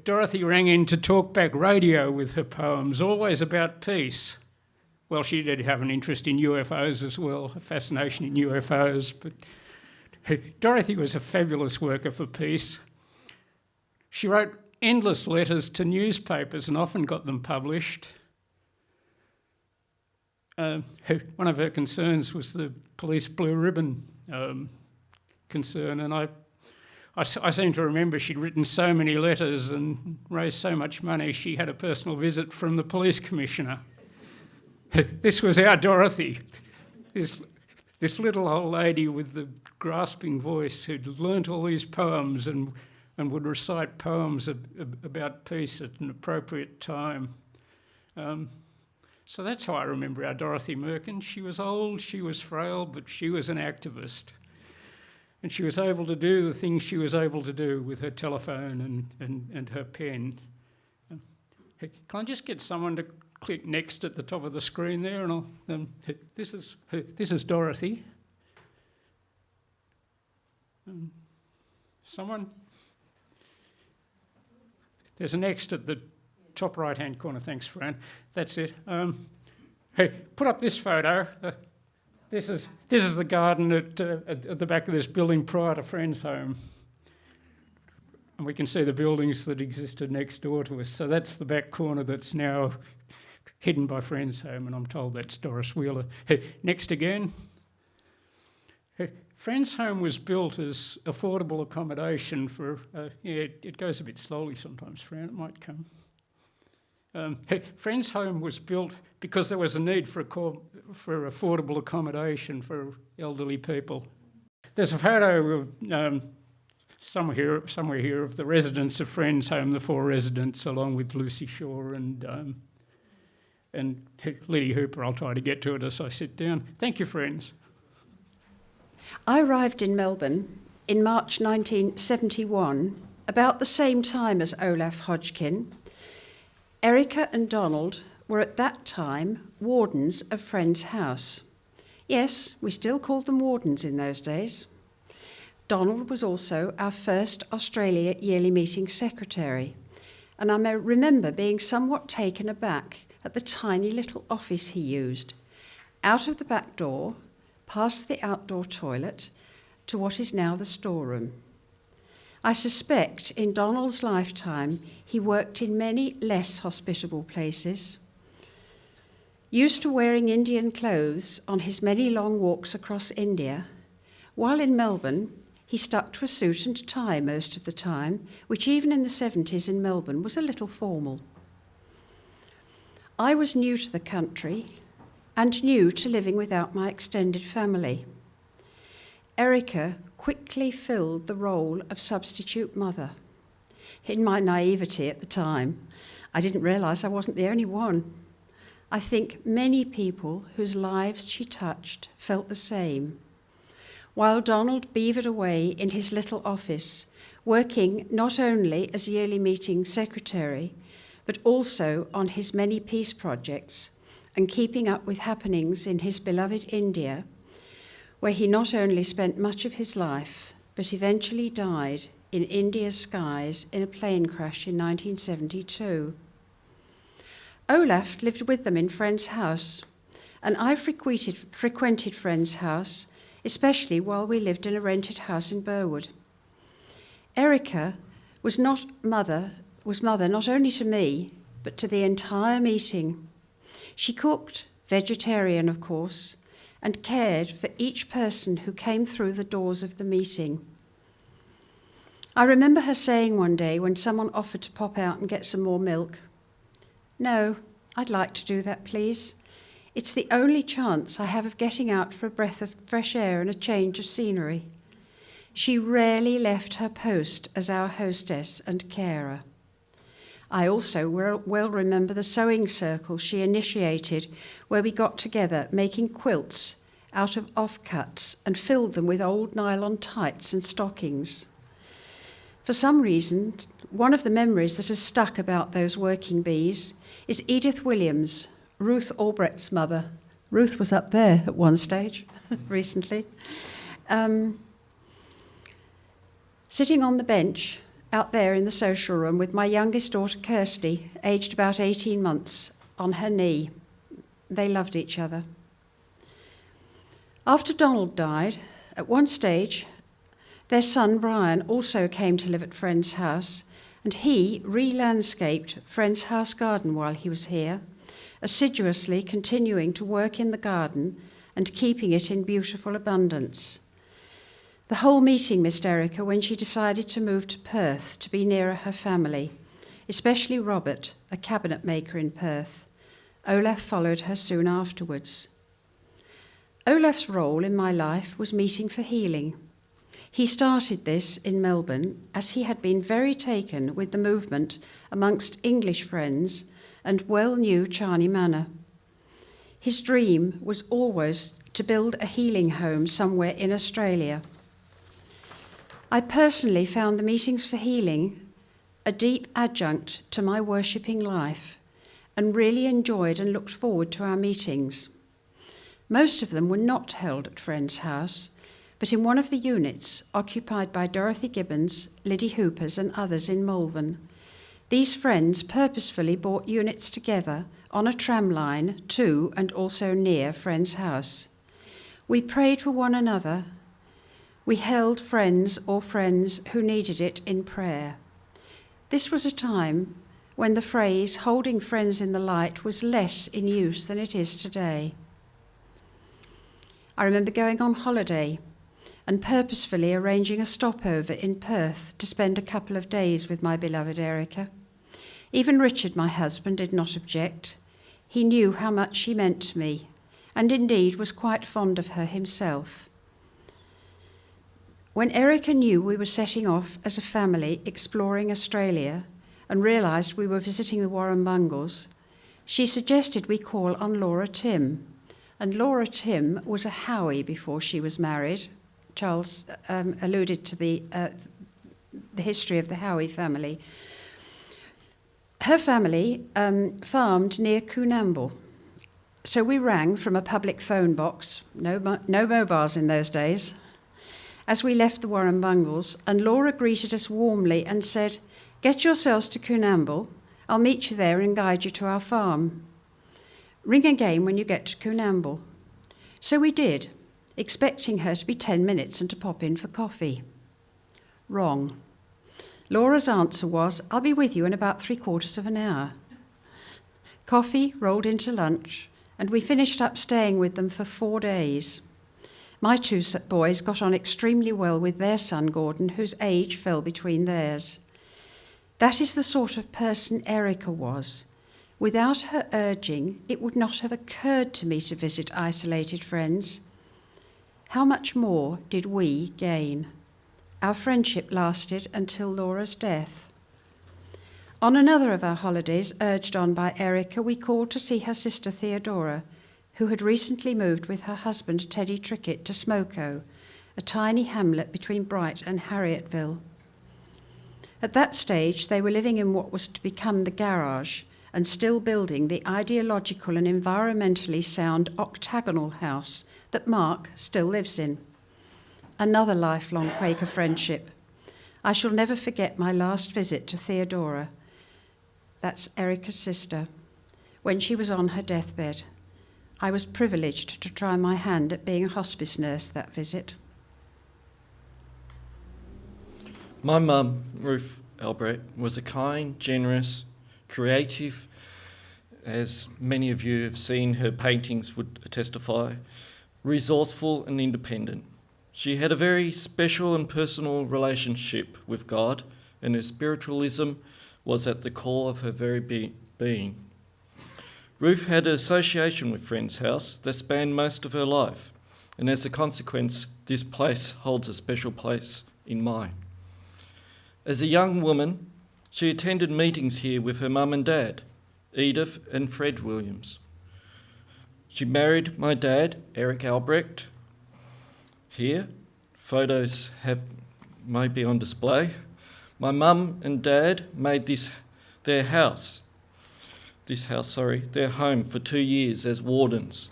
Dorothy rang into talkback radio with her poems, always about peace. Well, she did have an interest in UFOs as well, a fascination in UFOs, but Dorothy was a fabulous worker for peace. She wrote endless letters to newspapers and often got them published. One of her concerns was the police blue ribbon concern, and I seem to remember she'd written so many letters and raised so much money, she had a personal visit from the police commissioner. This was our Dorothy, this little old lady with the grasping voice who'd learnt all these poems and would recite poems about peace at an appropriate time. So that's how I remember our Dorothy Merkins. She was old, she was frail, but she was an activist. And she was able to do the things she was able to do with her telephone and her pen. Can I just get someone to click next at the top of the screen there, and this is Dorothy. Someone? There's a next at the top right-hand corner. Thanks, Fran. That's it. Hey, put up this photo. This is the garden at the back of this building prior to Friends Home. and we can see the buildings that existed next door to us. So that's the back corner that's now hidden by Friends Home, and I'm told that's Doris Wheeler. Next again. Friends Home was built as affordable accommodation for, it goes a bit slowly sometimes, Fran, it might come. Friends Home was built because there was a need for affordable accommodation for elderly people. There's a photo of somewhere here of the residents of Friends Home, the 4 residents, along with Lucy Shaw and Lydie Hooper. I'll try to get to it as I sit down. Thank you, friends. I arrived in Melbourne in March 1971, about the same time as Olaf Hodgkin. Erika and Donald were at that time wardens of Friends House. Yes, we still called them wardens in those days. Donald was also our first Australia yearly meeting secretary, and I may remember being somewhat taken aback at the tiny little office he used, out of the back door, past the outdoor toilet, to what is now the storeroom. I suspect in Donald's lifetime he worked in many less hospitable places. Used to wearing Indian clothes on his many long walks across India, while in Melbourne he stuck to a suit and tie most of the time, which even in the 70s in Melbourne was a little formal. I was new to the country and new to living without my extended family. Erika quickly filled the role of substitute mother. In my naivety at the time, I didn't realise I wasn't the only one. I think many people whose lives she touched felt the same. While Donald beavered away in his little office, working not only as yearly meeting secretary, but also on his many peace projects and keeping up with happenings in his beloved India, where he not only spent much of his life, but eventually died in India's skies in a plane crash in 1972. Olaf lived with them in Friends House, and I frequented Friends House, especially while we lived in a rented house in Burwood. Erika was mother not only to me, but to the entire meeting. She cooked, vegetarian of course, and cared for each person who came through the doors of the meeting. I remember her saying one day when someone offered to pop out and get some more milk, "No, I'd like to do that, please. It's the only chance I have of getting out for a breath of fresh air and a change of scenery." She rarely left her post as our hostess and carer. I also well remember the sewing circle she initiated, where we got together making quilts out of offcuts and filled them with old nylon tights and stockings. For some reason, one of the memories that has stuck about those working bees is Edith Williams, Ruth Albrecht's mother. Ruth was up there at one stage recently. Sitting on the bench out there in the social room with my youngest daughter Kirsty, aged about 18 months, on her knee. They loved each other. After Donald died, at one stage, their son Brian also came to live at Friends House, and he re-landscaped Friends House garden while he was here, assiduously continuing to work in the garden and keeping it in beautiful abundance. The whole meeting missed Erika when she decided to move to Perth to be nearer her family, especially Robert, a cabinet maker in Perth. Olaf followed her soon afterwards. Olaf's role in my life was meeting for healing. He started this in Melbourne as he had been very taken with the movement amongst English friends and well knew Charney Manor. His dream was always to build a healing home somewhere in Australia. I personally found the meetings for healing a deep adjunct to my worshipping life and really enjoyed and looked forward to our meetings. Most of them were not held at Friends House, but in one of the units occupied by Dorothy Gibbons, Lydie Hoopers and others in Malvern. These friends purposefully brought units together on a tram line to and also near Friends House. We prayed for one another. We held friends or friends who needed it in prayer. This was a time when the phrase holding friends in the light was less in use than it is today. I remember going on holiday and purposefully arranging a stopover in Perth to spend a couple of days with my beloved Erika. Even Richard, my husband, did not object. He knew how much she meant to me, and indeed was quite fond of her himself. When Erika knew we were setting off as a family exploring Australia and realised we were visiting the Warrumbungles, she suggested we call on Laura Tim. And Laura Tim was a Howie before she was married. Charles alluded to the history of the Howie family. Her family farmed near Coonamble. So we rang from a public phone box, no mobiles in those days, as we left the Warrumbungles, and Laura greeted us warmly and said, "Get yourselves to Coonamble. I'll meet you there and guide you to our farm. Ring again when you get to Coonamble." So we did, expecting her to be 10 minutes and to pop in for coffee. Wrong. Laura's answer was, "I'll be with you in about 3/4 of an hour." Coffee rolled into lunch, and we finished up staying with them for 4 days. My 2 boys got on extremely well with their son Gordon, whose age fell between theirs. That is the sort of person Erika was. Without her urging, it would not have occurred to me to visit isolated friends. How much more did we gain? Our friendship lasted until Laura's death. On another of our holidays, urged on by Erika, we called to see her sister Theodora, who had recently moved with her husband Teddy Trickett to Smoko, a tiny hamlet between Bright and Harrietville. At that stage, they were living in what was to become the garage and still building the ideological and environmentally sound octagonal house that Mark still lives in. Another lifelong Quaker friendship. I shall never forget my last visit to Theodora, that's Erika's sister, when she was on her deathbed. I was privileged to try my hand at being a hospice nurse that visit. My mum, Ruth Albrecht, was a kind, generous, creative, as many of you have seen her paintings would testify, resourceful and independent. She had a very special and personal relationship with God, and her spiritualism was at the core of her very being. Ruth had an association with Friends House that spanned most of her life, and as a consequence, this place holds a special place in mine. As a young woman, she attended meetings here with her mum and dad, Edith and Fred Williams. She married my dad, Eric Albrecht. Here, photos may be on display. My mum and dad made their home for 2 years as wardens.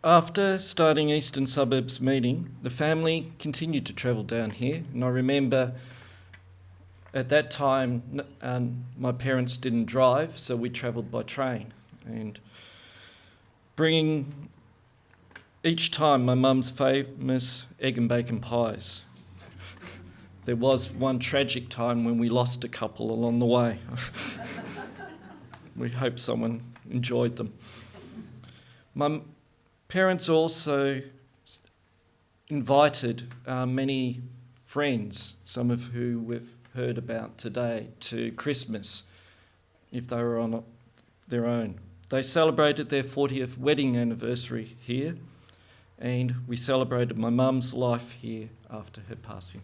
After starting Eastern Suburbs meeting, the family continued to travel down here, and I remember at that time my parents didn't drive, so we travelled by train, and bringing each time my mum's famous egg and bacon pies. There was one tragic time when we lost a couple along the way. We hope someone enjoyed them. My parents also invited many friends, some of who we've heard about today, to Christmas if they were on their own. They celebrated their 40th wedding anniversary here, and we celebrated my mum's life here after her passing.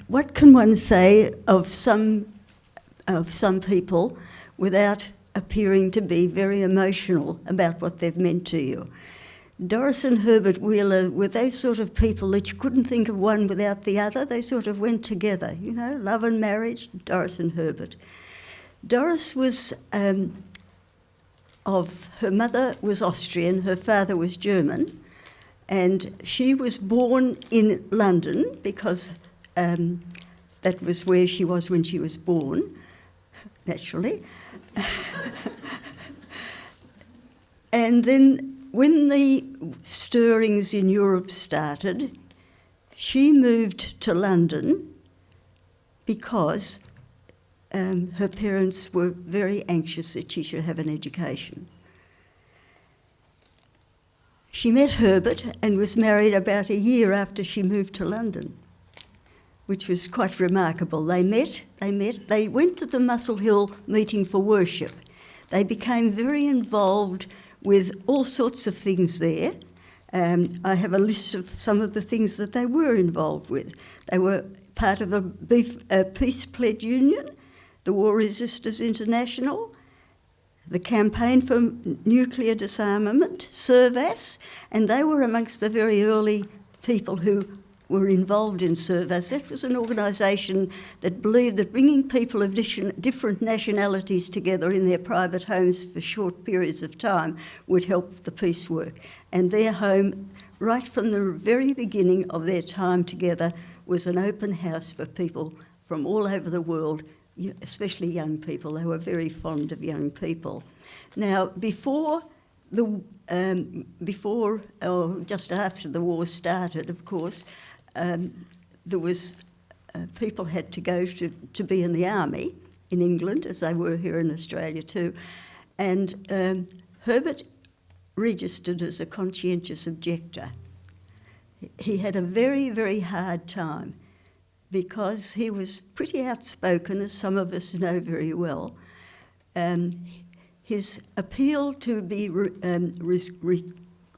What can one say of some people without appearing to be very emotional about what they've meant to you? Doris and Herbert Wheeler were those sort of people that you couldn't think of one without the other. They sort of went together, you know, love and marriage, Doris and Herbert. Doris was her mother was Austrian, her father was German, and she was born in London because that was where she was when she was born. naturally. And then when the stirrings in Europe started, she moved to London because her parents were very anxious that she should have an education. She met Herbert and was married about a year after she moved to London, which was quite remarkable. They went to the Muswell Hill meeting for worship. They became very involved with all sorts of things there. I have a list of some of the things that they were involved with. They were part of a Peace Pledge Union, the War Resisters International, the Campaign for Nuclear Disarmament, SERVAS, and they were amongst the very early people who were involved in SERVAS. That was an organisation that believed that bringing people of different nationalities together in their private homes for short periods of time would help the peace work. And their home, right from the very beginning of their time together, was an open house for people from all over the world, especially young people. They were very fond of young people. Now, just after the war started, of course, there was people had to go to be in the army in England, as they were here in Australia too, and Herbert registered as a conscientious objector. He had a very, very hard time because he was pretty outspoken, as some of us know very well. His appeal to be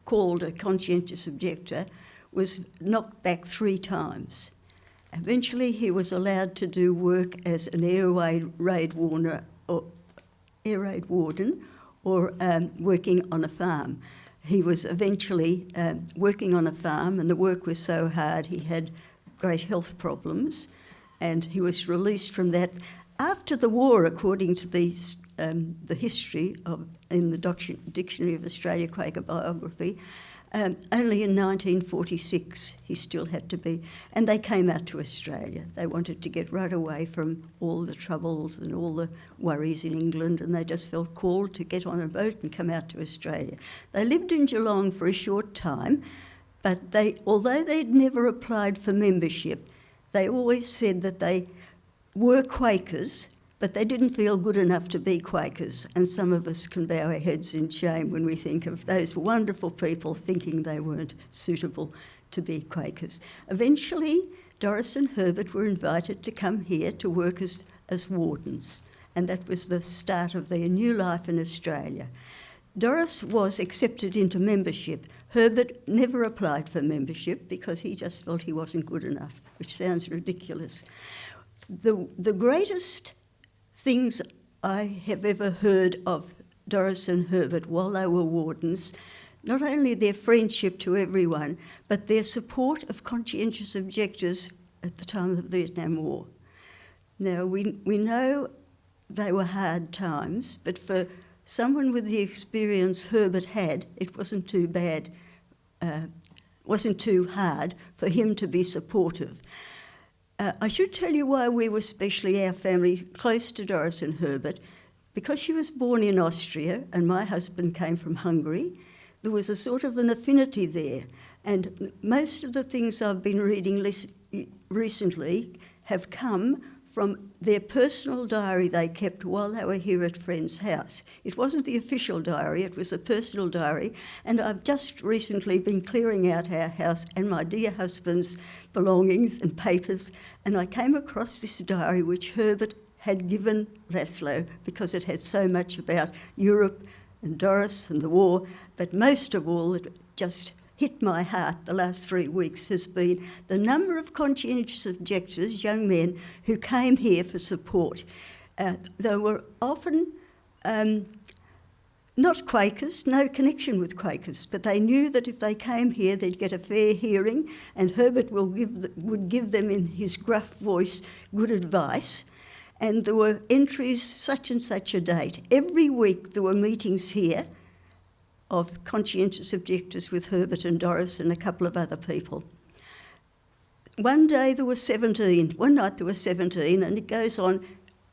called a conscientious objector was knocked back 3 times. Eventually he was allowed to do work as an air raid warden or working on a farm. He was eventually working on a farm, and the work was so hard he had great health problems, and he was released from that. After the war, according to the history in the Dictionary of Australia Quaker Biography, only in 1946 he still had to be, and they came out to Australia. They wanted to get right away from all the troubles and all the worries in England, and they just felt called to get on a boat and come out to Australia. They lived in Geelong for a short time, but although they'd never applied for membership, they always said that they were Quakers, but they didn't feel good enough to be Quakers, and some of us can bow our heads in shame when we think of those wonderful people thinking they weren't suitable to be Quakers. Eventually, Doris and Herbert were invited to come here to work as wardens, and that was the start of their new life in Australia. Doris was accepted into membership. Herbert never applied for membership because he just felt he wasn't good enough, which sounds ridiculous. The greatest things I have ever heard of Doris and Herbert while they were wardens, not only their friendship to everyone, but their support of conscientious objectors at the time of the Vietnam War. Now, we know they were hard times, but for someone with the experience Herbert had, it wasn't too bad, wasn't too hard for him to be supportive. I should tell you why we were, especially our family, close to Doris and Herbert. Because she was born in Austria and my husband came from Hungary, there was a sort of an affinity there. And most of the things I've been reading recently have come from their personal diary they kept while they were here at Friend's house. It wasn't the official diary, it was a personal diary, and I've just recently been clearing out our house and my dear husband's belongings and papers, and I came across this diary which Herbert had given Laszlo because it had so much about Europe and Doris and the war, but most of all, it just hit my heart the last 3 weeks has been the number of conscientious objectors, young men, who came here for support. They were often not Quakers, no connection with Quakers, but they knew that if they came here they'd get a fair hearing, and Herbert would give them in his gruff voice good advice. And there were entries such and such a date. Every week there were meetings here of conscientious objectors with Herbert and Doris and a couple of other people. One night there were 17, and it goes on.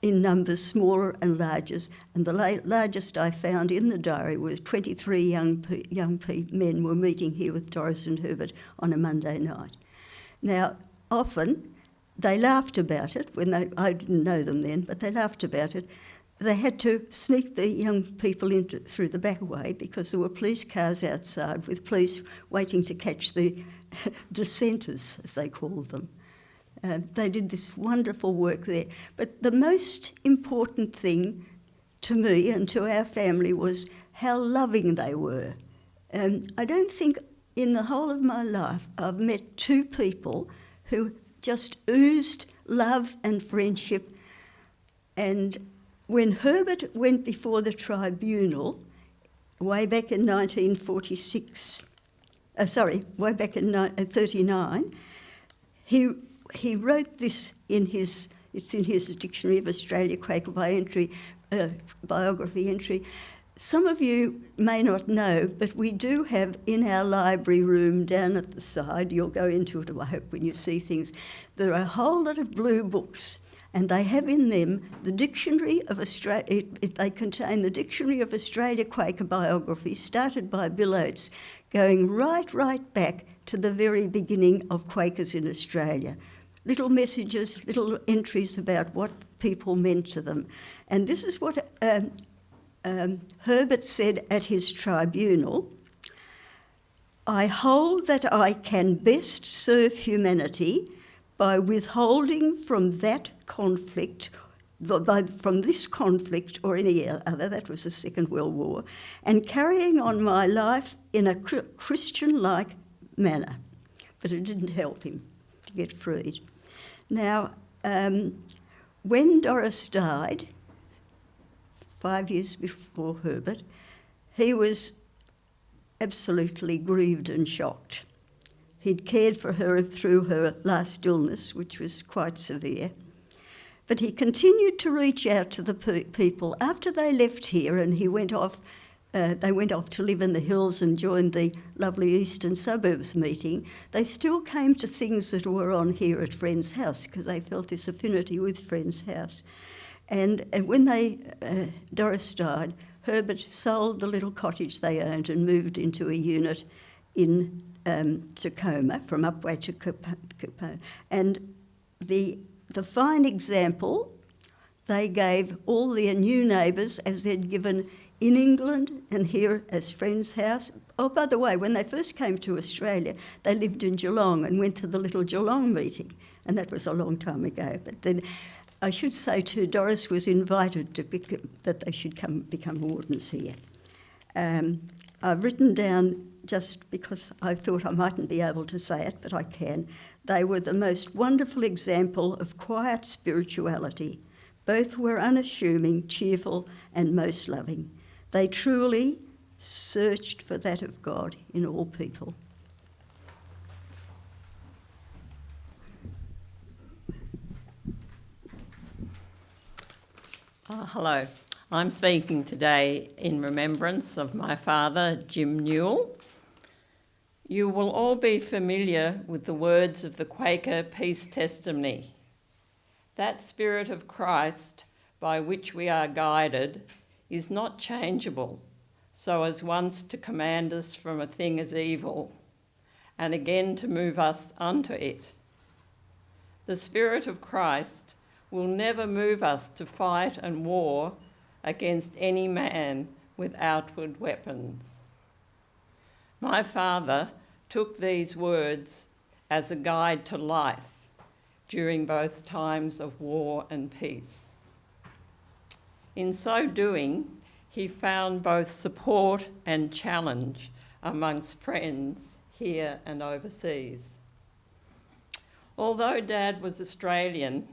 in numbers smaller and larger, and the largest I found in the diary was 23 young men were meeting here with Doris and Herbert on a Monday night. Now, often they laughed about it I didn't know them then, but they laughed about it. They had to sneak the young people through the back way because there were police cars outside with police waiting to catch the dissenters, as they called them. They did this wonderful work there. But the most important thing to me and to our family was how loving they were. I don't think in the whole of my life I've met two people who just oozed love and friendship. And when Herbert went before the tribunal, way back in 1946, way back in 1939, he wrote this it's in his Dictionary of Australia Quaker biography entry. Some of you may not know, but we do have in our library room down at the side, you'll go into it, I hope, when you see things, there are a whole lot of blue books, and they have in them the Dictionary of Australia. They contain the Dictionary of Australia Quaker biography, started by Bill Oates, going right back to the very beginning of Quakers in Australia. Little messages, little entries about what people meant to them. And this is what Herbert said at his tribunal: "I hold that I can best serve humanity by withholding from that conflict, from this conflict or any other," that was the Second World War, "and carrying on my life in a Christian-like manner." But it didn't help him to get freed. Now, when Doris died, 5 years before Herbert, he was absolutely grieved and shocked. He'd cared for her through her last illness, which was quite severe. But he continued to reach out to the people. After they left here and they went off to live in the hills and joined the lovely eastern suburbs meeting, they still came to things that were on here at Friend's house because they felt this affinity with Friend's house. And when Doris died, Herbert sold the little cottage they owned and moved into a unit in Tacoma, from Upway to Tacoma. And the fine example they gave all their new neighbours, as they'd given in England and here as Friend's house. Oh, by the way, when they first came to Australia, they lived in Geelong and went to the little Geelong meeting, and that was a long time ago. But then I should say too, Doris was invited that they should become wardens here. I've written down, just because I thought I mightn't be able to say it, but I can, they were the most wonderful example of quiet spirituality. Both were unassuming, cheerful, and most loving. They truly searched for that of God in all people. Hello. I'm speaking today in remembrance of my father, Jim Newell. You will all be familiar with the words of the Quaker peace testimony. That spirit of Christ by which we are guided is not changeable, so as once to command us from a thing as evil, and again to move us unto it. The spirit of Christ will never move us to fight and war against any man with outward weapons. My father took these words as a guide to life during both times of war and peace. In so doing, he found both support and challenge amongst friends here and overseas. Although Dad was Australian,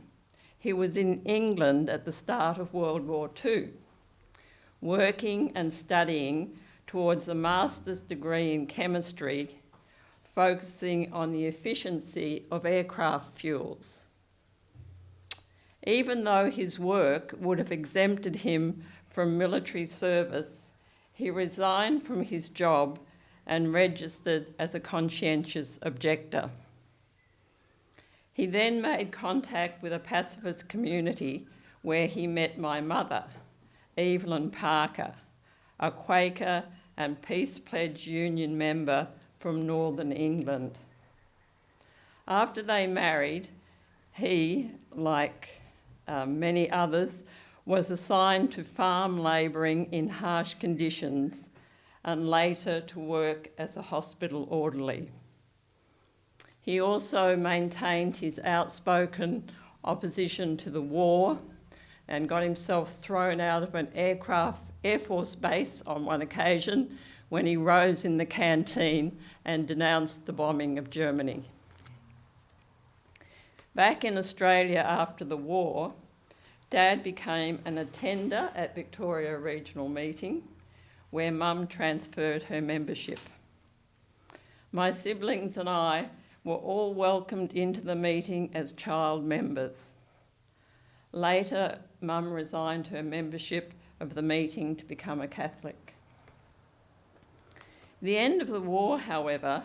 he was in England at the start of World War II, working and studying towards a master's degree in chemistry, focusing on the efficiency of aircraft fuels. Even though his work would have exempted him from military service, he resigned from his job and registered as a conscientious objector. He then made contact with a pacifist community where he met my mother, Evelyn Parker, a Quaker and Peace Pledge Union member from Northern England. After they married, he, like many others, was assigned to farm labouring in harsh conditions and later to work as a hospital orderly. He also maintained his outspoken opposition to the war and got himself thrown out of an Air Force base on one occasion when he rose in the canteen and denounced the bombing of Germany. Back in Australia after the war, Dad became an attender at Victoria Regional Meeting, where Mum transferred her membership. My siblings and I were all welcomed into the meeting as child members. Later, Mum resigned her membership of the meeting to become a Catholic. The end of the war, however,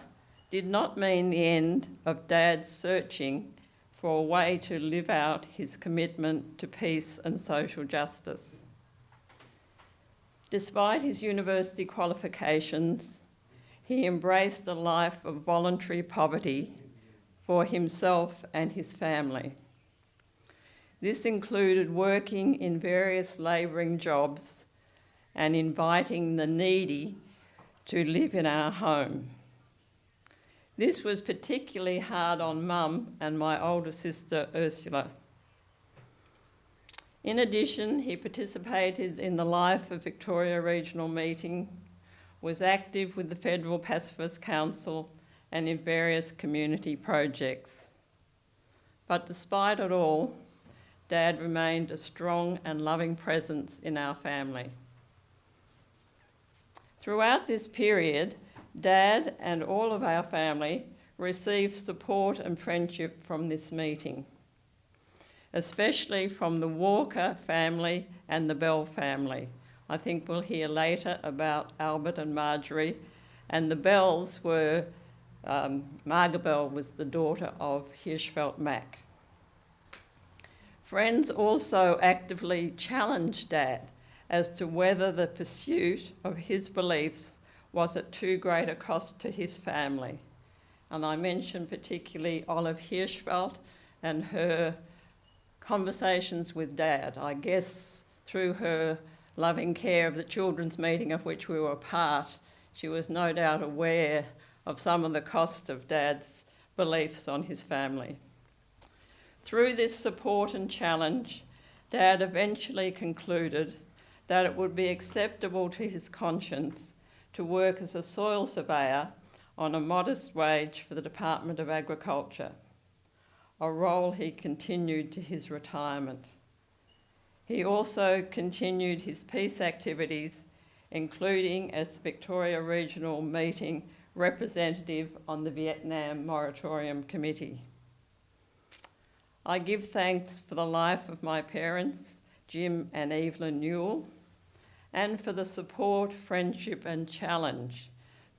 did not mean the end of Dad's searching for a way to live out his commitment to peace and social justice. Despite his university qualifications, he embraced a life of voluntary poverty for himself and his family. This included working in various labouring jobs and inviting the needy to live in our home. This was particularly hard on Mum and my older sister Ursula. In addition, he participated in the life of Victoria Regional Meeting, was active with the Federal Pacifist Council and in various community projects. But despite it all, Dad remained a strong and loving presence in our family. Throughout this period, Dad and all of our family received support and friendship from this meeting, especially from the Walker family and the Bell family. I think we'll hear later about Albert and Marjorie, and the Bells were, Margaret Bell was the daughter of Hirschfeld-Mack. Friends also actively challenged Dad as to whether the pursuit of his beliefs was at too great a cost to his family. And I mention particularly Olive Hirschfeld and her conversations with Dad. I guess through her loving care of the children's meeting of which we were part, she was no doubt aware of some of the cost of Dad's beliefs on his family. Through this support and challenge, Dad eventually concluded that it would be acceptable to his conscience to work as a soil surveyor on a modest wage for the Department of Agriculture, a role he continued to his retirement. He also continued his peace activities, including as Victoria Regional Meeting representative on the Vietnam Moratorium Committee. I give thanks for the life of my parents, Jim and Evelyn Newell, and for the support, friendship and challenge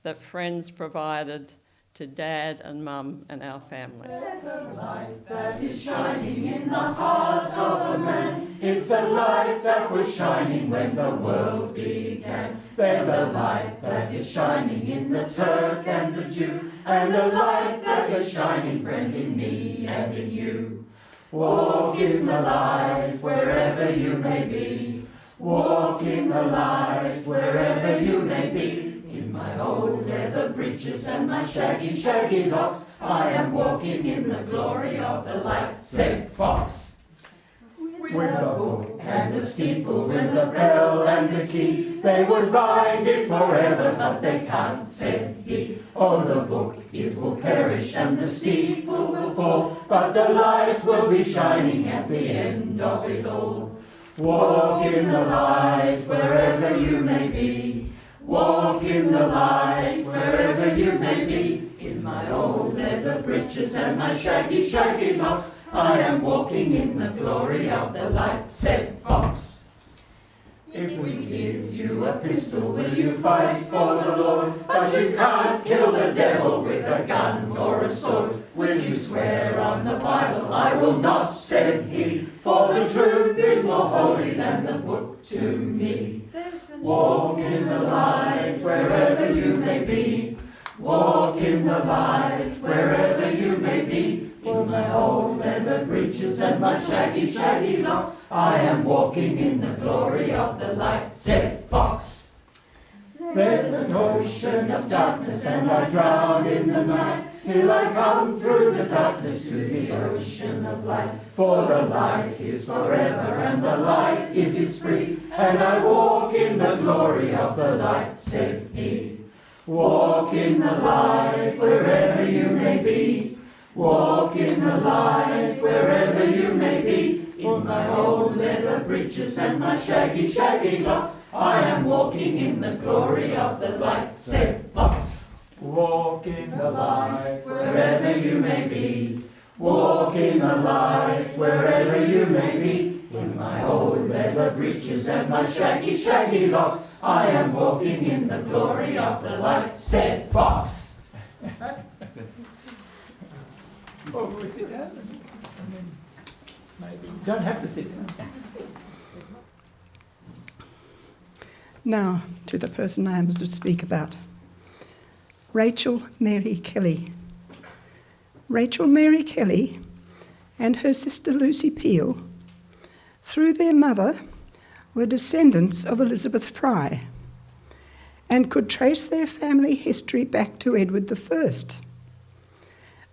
that friends provided to Dad and Mum and our family. There's a light that is shining in the heart of a man. It's the light that was shining when the world began. There's a light that is shining in the Turk and the Jew, and a light that is shining, friend, in me and in you. Walk in the light wherever you may be. Walk in the light wherever you may be. In my old leather breeches and my shaggy, shaggy locks, I am walking in the glory of the light, said Fox. With a book and a steeple, with a bell and a key, they would ride it forever, but they can't, said he. Oh, the book, it will perish and the steeple will fall, but the light will be shining at the end of it all. Walk in the light wherever you may be. Walk in the light wherever you may be. In my old leather breeches and my shaggy, shaggy locks, I am walking in the glory of the light, said Fox. If we give you a pistol, will you fight for the Lord? But you can't kill the devil with a gun or a sword. Will you swear on the Bible? I will not, said he. for the truth is more holy than the book to me. Walk in the light wherever you may be. Walk in the light wherever you may be. In my old leather breeches and my shaggy, shaggy locks, I am walking in the glory of the light, said Fox. There's an ocean of darkness and I drown in the night, till I come through the darkness to the ocean of light. For the light is forever and the light it is free, and I walk in the glory of the light, said he. Walk in the light wherever you may be. Walk in the light wherever you may be. In my old leather breeches and my shaggy, shaggy locks, I am walking in the glory of the light, said Fox. Walk in the light wherever you may be. Walk in the light wherever you may be. In my old leather breeches and my shaggy, shaggy locks, I am walking in the glory of the light, said Fox. Well, we sit down and then maybe you don't have to sit down. Now to the person I am to speak about. Rachel Mary Kelly. Rachel Mary Kelly and her sister Lucy Peel, through their mother, were descendants of Elizabeth Fry and could trace their family history back to Edward I.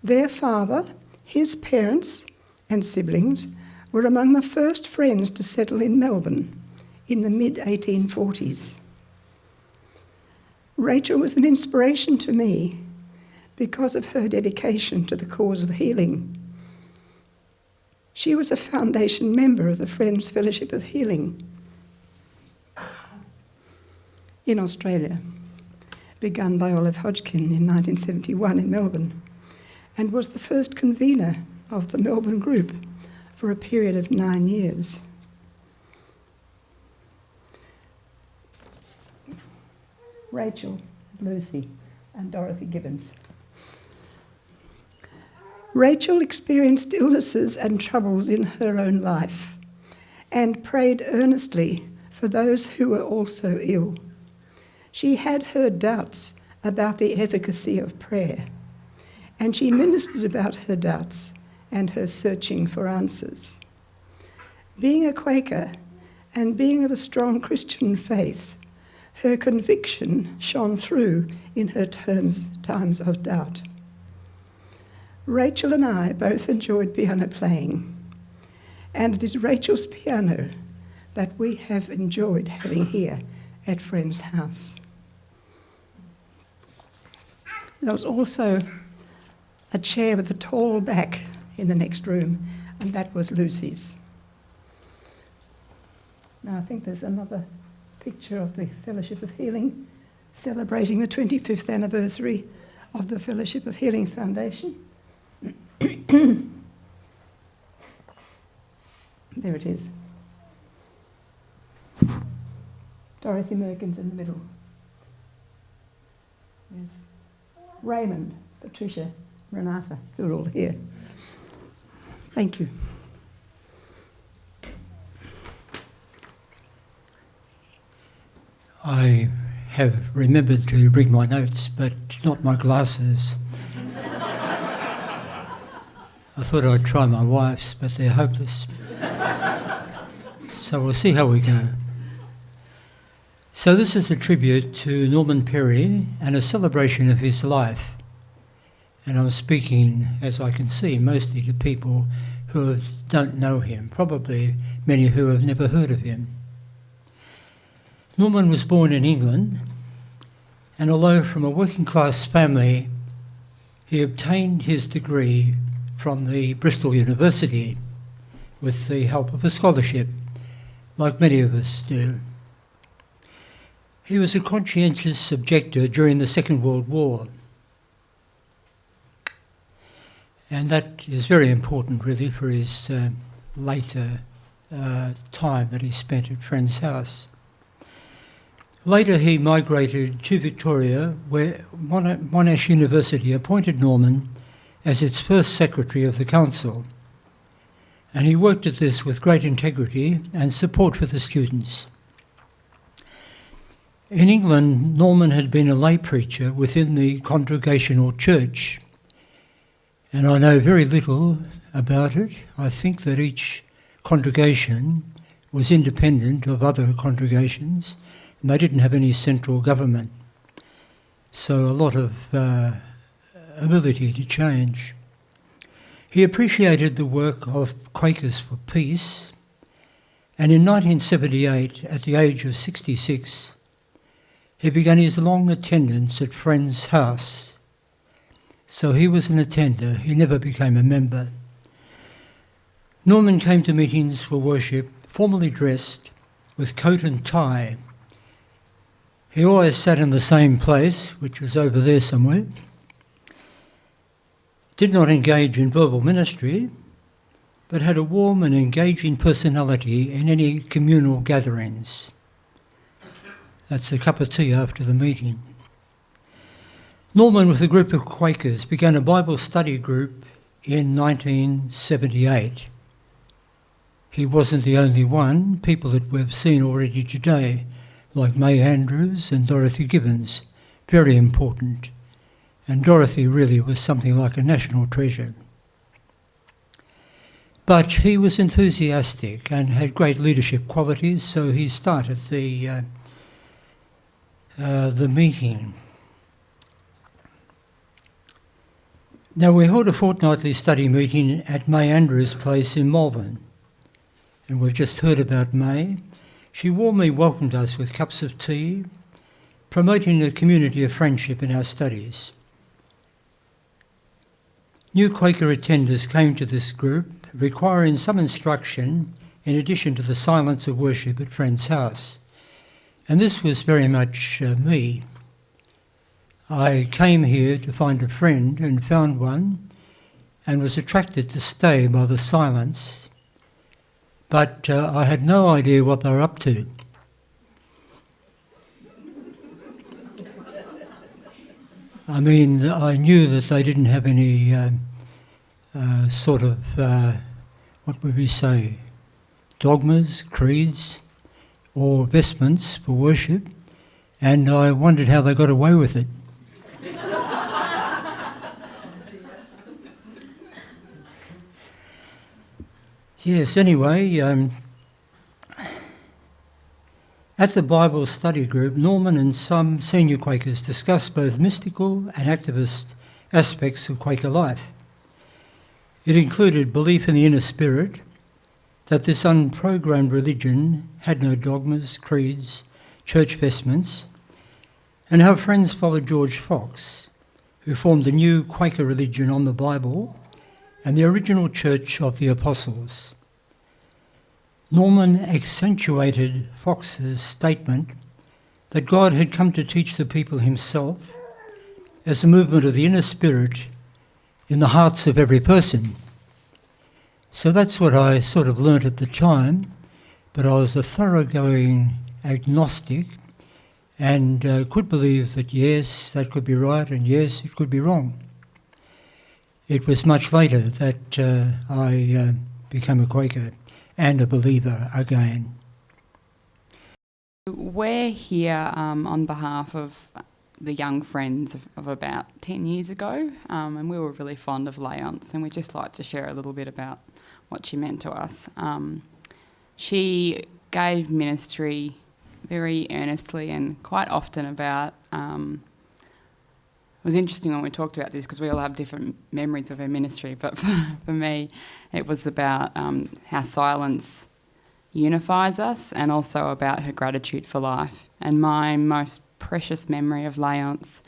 Their father, his parents and siblings were among the first Friends to settle in Melbourne in the mid-1840s. Rachel was an inspiration to me because of her dedication to the cause of healing. She was a foundation member of the Friends Fellowship of Healing in Australia, begun by Olive Hodgkin in 1971 in Melbourne, and was the first convener of the Melbourne group for a period of 9 years. Rachel, Lucy, and Dorothy Gibbons. Rachel experienced illnesses and troubles in her own life and prayed earnestly for those who were also ill. She had her doubts about the efficacy of prayer, and she ministered about her doubts and her searching for answers. Being a Quaker and being of a strong Christian faith, her conviction shone through in her times of doubt. Rachel and I both enjoyed piano playing, and it is Rachel's piano that we have enjoyed having here at Friends' House. There was also a chair with a tall back in the next room, and that was Lucy's. Now I think there's another picture of the Fellowship of Healing celebrating the 25th anniversary of the Fellowship of Healing Foundation. There it is. Dorothy Merkins in the middle. Yes. Raymond, Patricia, Renata, who are all here. Thank you. I have remembered to bring my notes, but not my glasses. I thought I'd try my wife's, but they're hopeless. So we'll see how we go. So this is a tribute to Norman Perry and a celebration of his life. And I'm speaking, as I can see, mostly to people who don't know him, probably many who have never heard of him. Norman was born in England, and although from a working-class family, he obtained his degree from the Bristol University with the help of a scholarship, like many of us do. He was a conscientious objector during the Second World War, and that is very important, really, for his later time that he spent at Friends' House. Later he migrated to Victoria, where Monash University appointed Norman as its first secretary of the council. and he worked at this with great integrity and support for the students. In England, Norman had been a lay preacher within the Congregational Church, and I know very little about it. I think that each congregation was independent of other congregations, and they didn't have any central government. So a lot of ability to change. He appreciated the work of Quakers for Peace, and in 1978, at the age of 66, he began his long attendance at Friends' House. So he was an attender, he never became a member. Norman came to meetings for worship, formally dressed, with coat and tie. He always sat in the same place, which was over there somewhere. Did not engage in verbal ministry, but had a warm and engaging personality in any communal gatherings. That's a cup of tea after the meeting. Norman, with a group of Quakers, began a Bible study group in 1978. He wasn't the only one. People that we've seen already today, like May Andrews and Dorothy Gibbons, very important. And Dorothy really was something like a national treasure. But he was enthusiastic and had great leadership qualities, so he started the meeting. Now, we held a fortnightly study meeting at May Andrews' place in Melbourne, and we've just heard about May. She warmly welcomed us with cups of tea, promoting a community of friendship in our studies. New Quaker attenders came to this group, requiring some instruction in addition to the silence of worship at Friends' House. And this was very much me. I came here to find a friend and found one, and was attracted to stay by the silence, but I had no idea what they were up to. I mean, I knew that they didn't have any what would we say, dogmas, creeds, or vestments for worship, and I wondered how they got away with it. Yes, anyway, at the Bible study group, Norman and some senior Quakers discussed both mystical and activist aspects of Quaker life. It included belief in the inner spirit, that this unprogrammed religion had no dogmas, creeds, church vestments, and how friends followed George Fox, who formed the new Quaker religion on the Bible and the original Church of the Apostles. Norman accentuated Fox's statement that God had come to teach the people himself as a movement of the inner spirit in the hearts of every person. So that's what I sort of learnt at the time, but I was a thoroughgoing agnostic and could believe that yes, that could be right, and yes, it could be wrong. It was much later that I became a Quaker and a believer again. We're here on behalf of the young friends of about 10 years ago, and we were really fond of Leonce, and we'd just like to share a little bit about what she meant to us. She gave ministry very earnestly and quite often about... it was interesting when we talked about this because we all have different memories of her ministry, but for me it was about how silence unifies us and also about her gratitude for life. And my most precious memory of Leonce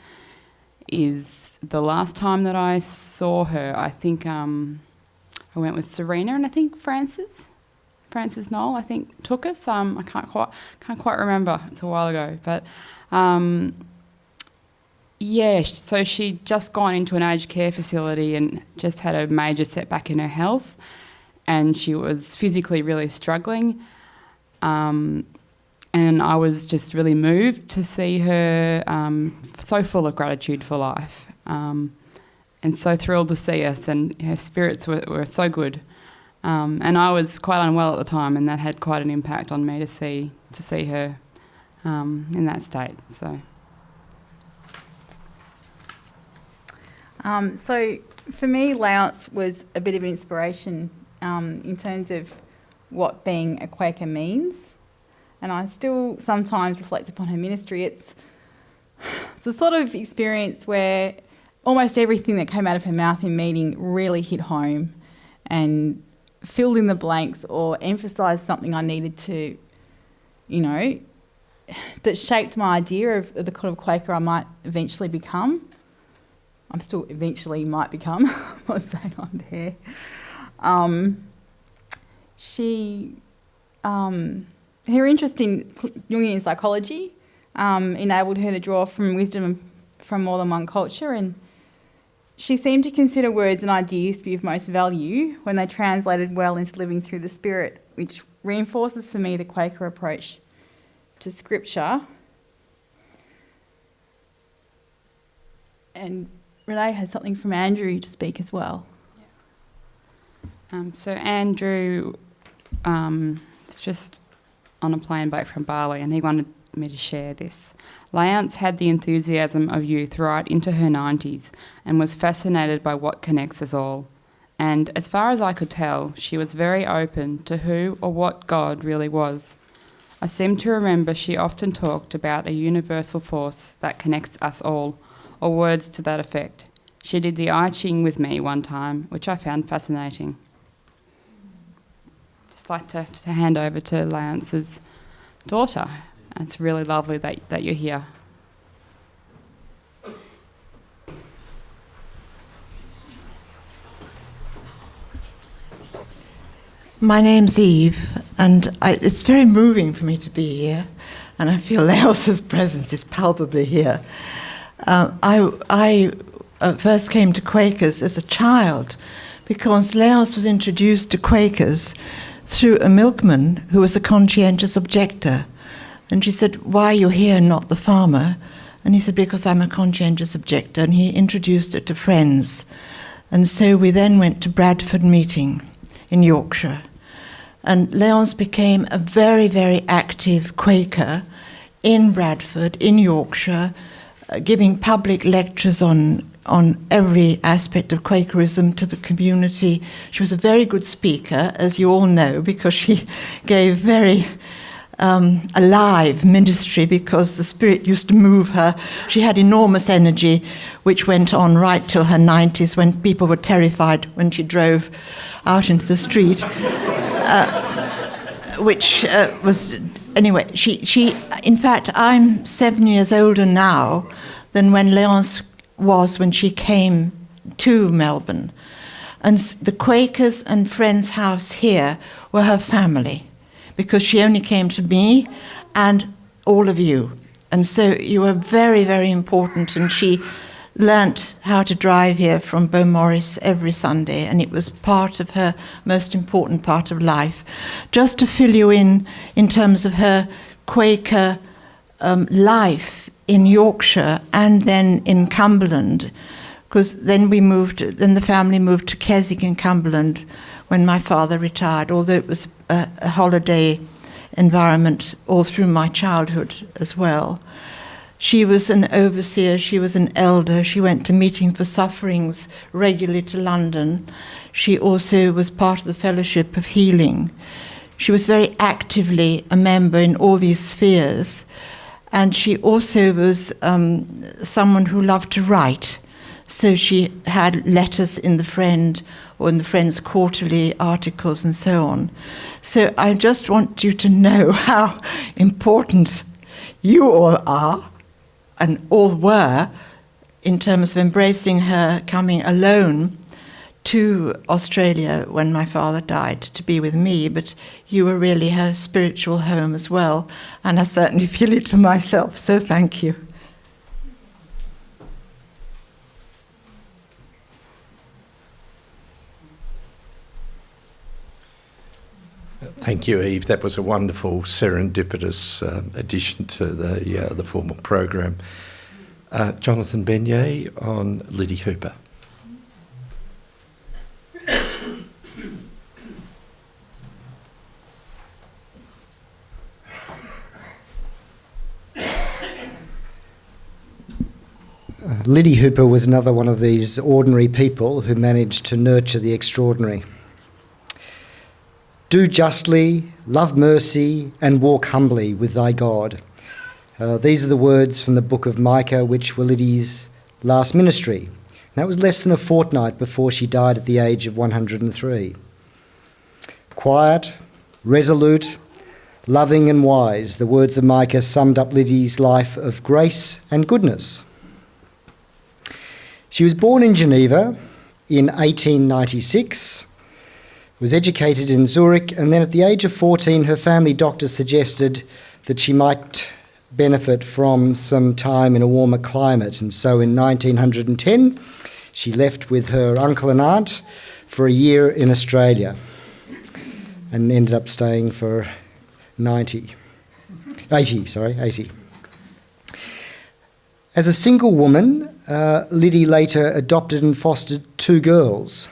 is the last time that I saw her. I think I went with Sarina and I think Frances Nall, I think, took us. I can't quite remember. It's a while ago, but so she'd just gone into an aged care facility and just had a major setback in her health, and she was physically really struggling. And I was just really moved to see her so full of gratitude for life, and so thrilled to see us, and her spirits were so good. And I was quite unwell at the time, and that had quite an impact on me to see her in that state. So for me, Leonce was a bit of an inspiration in terms of what being a Quaker means, and I still sometimes reflect upon her ministry. It's the sort of experience where almost everything that came out of her mouth in meeting really hit home and filled in the blanks or emphasised something I needed to, that shaped my idea of the kind of Quaker I might eventually become. I'm still eventually might become. I'm not saying I'm there. Her interest in Jungian psychology enabled her to draw from wisdom from more than one culture, and she seemed to consider words and ideas to be of most value when they translated well into living through the spirit, which reinforces for me the Quaker approach to scripture. And Renee has something from Andrew to speak as well. So Andrew is just on a plane back from Bali, and he wanted me to share this. Leonce had the enthusiasm of youth right into her 90s and was fascinated by what connects us all. And as far as I could tell, she was very open to who or what God really was. I seem to remember she often talked about a universal force that connects us all, or words to that effect. She did the I Ching with me one time, which I found fascinating. Just like to hand over to Leonce's daughter. It's really lovely that you're here. My name's Eve, and it's very moving for me to be here, and I feel Leonce's presence is palpably here. I first came to Quakers as a child because Leonce was introduced to Quakers through a milkman who was a conscientious objector. And she said, "Why are you here and not the farmer?" And he said, "Because I'm a conscientious objector." And he introduced it to friends. And so we then went to Bradford meeting in Yorkshire. And Leonce became a very, very active Quaker in Bradford, in Yorkshire, giving public lectures on every aspect of Quakerism to the community. She was a very good speaker, as you all know, because she gave very alive ministry, because the Spirit used to move her. She had enormous energy, which went on right till her 90s, when people were terrified when she drove out into the street, which was... Anyway, she in fact, I'm 7 years older now than when Leonce was when she came to Melbourne. And the Quakers and Friends House here were her family, because she only came to me and all of you. And so you were very, very important, and she learnt how to drive here from Beaumaris every Sunday, and it was part of her most important part of life. Just to fill you in terms of her Quaker life in Yorkshire and then in Cumberland, because then the family moved to Keswick in Cumberland when my father retired, although it was a holiday environment all through my childhood as well. She was an overseer, she was an elder, she went to Meeting for Sufferings regularly to London. She also was part of the Fellowship of Healing. She was very actively a member in all these spheres, and she also was someone who loved to write. So she had letters in the Friend or in the Friend's quarterly articles and so on. So I just want you to know how important you all are, and all were, in terms of embracing her coming alone to Australia when my father died to be with me, but you were really her spiritual home as well, and I certainly feel it for myself, so thank you. Thank you, Eve. That was a wonderful serendipitous addition to the formal program. Jonathan Benyei on Lydie Hooper. Lydie Hooper was another one of these ordinary people who managed to nurture the extraordinary. Do justly, love mercy, and walk humbly with thy God. These are the words from the book of Micah, which were Lydie's last ministry. That was less than a fortnight before she died at the age of 103. Quiet, resolute, loving and wise, the words of Micah summed up Lydie's life of grace and goodness. She was born in Geneva in 1896, was educated in Zurich, and then at the age of 14 her family doctor suggested that she might benefit from some time in a warmer climate, and so in 1910 she left with her uncle and aunt for a year in Australia and ended up staying for 80. As a single woman, Lydie later adopted and fostered 2 girls.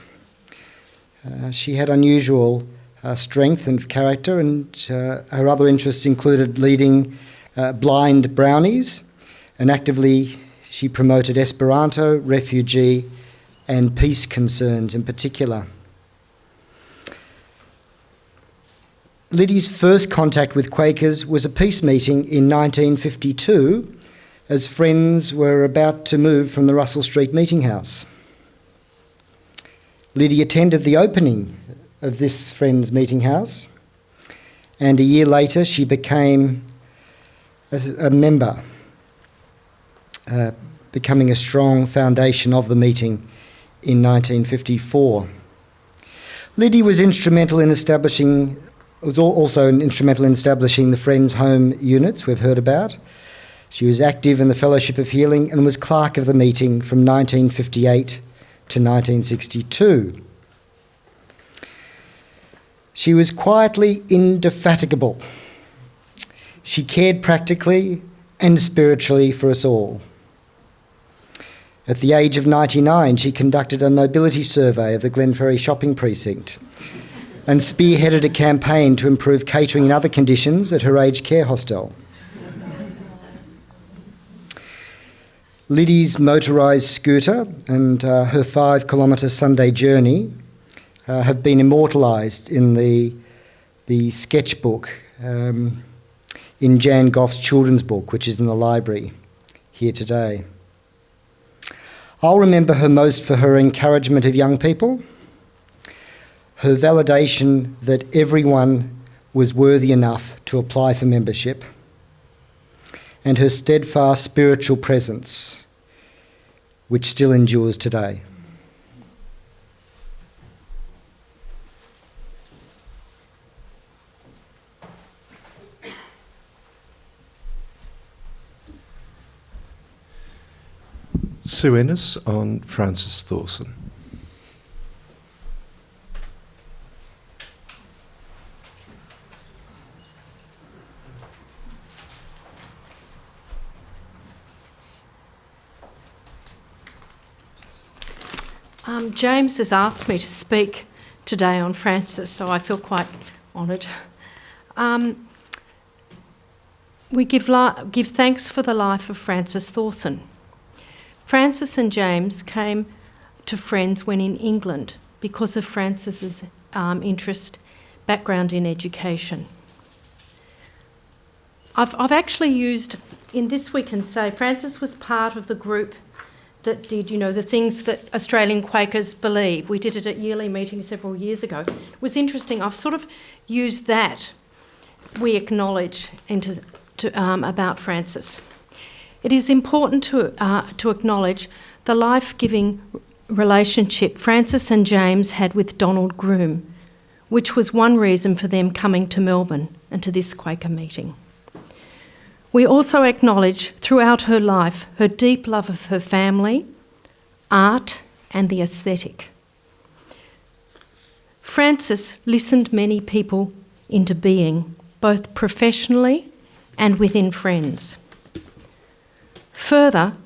She had unusual strength and character, and her other interests included leading blind brownies, and actively she promoted Esperanto, refugee and peace concerns in particular. Lydie's first contact with Quakers was a peace meeting in 1952 as friends were about to move from the Russell Street Meeting House. Lydie attended the opening of this Friends Meeting House, and a year later she became a member, becoming a strong foundation of the meeting in 1954. Lydie was also instrumental in establishing the Friends Home units we've heard about. She was active in the Fellowship of Healing and was clerk of the meeting from 1958 to 1962. She was quietly indefatigable. She cared practically and spiritually for us all. At the age of 99, she conducted a mobility survey of the Glenferrie shopping precinct and spearheaded a campaign to improve catering and other conditions at her aged care hostel. Lydie's motorised scooter and her 5-kilometre Sunday journey have been immortalised in the sketchbook in Jan Goff's children's book, which is in the library here today. I'll remember her most for her encouragement of young people, her validation that everyone was worthy enough to apply for membership, and her steadfast spiritual presence, which still endures today. Sue Ennis on Frances Thorson. James has asked me to speak today on Frances, so I feel quite honoured. We give thanks for the life of Frances Thorson. Frances and James came to Friends when in England because of Frances's background in education. I've actually used, in This We Can Say, Frances was part of the group that did, the things that Australian Quakers believe. We did it at yearly meetings several years ago. It was interesting. I've sort of used that, we acknowledge, about Frances. It is important to acknowledge the life-giving relationship Frances and James had with Donald Groom, which was one reason for them coming to Melbourne and to this Quaker meeting. We also acknowledge throughout her life her deep love of her family, art and the aesthetic. Frances listened many people into being, both professionally and within Friends. Further,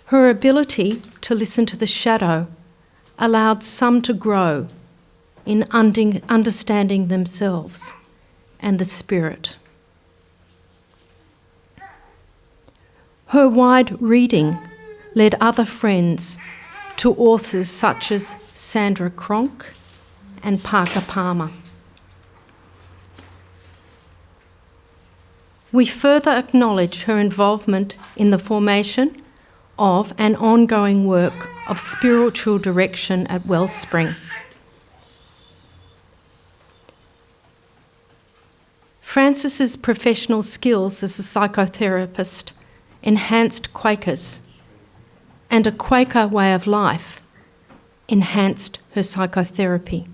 her ability to listen to the shadow allowed some to grow in understanding themselves and the spirit. Her wide reading led other friends to authors such as Sandra Cronk and Parker Palmer. We further acknowledge her involvement in the formation of and ongoing work of spiritual direction at Wellspring. Frances's professional skills as a psychotherapist enhanced Quakers, and a Quaker way of life enhanced her psychotherapy.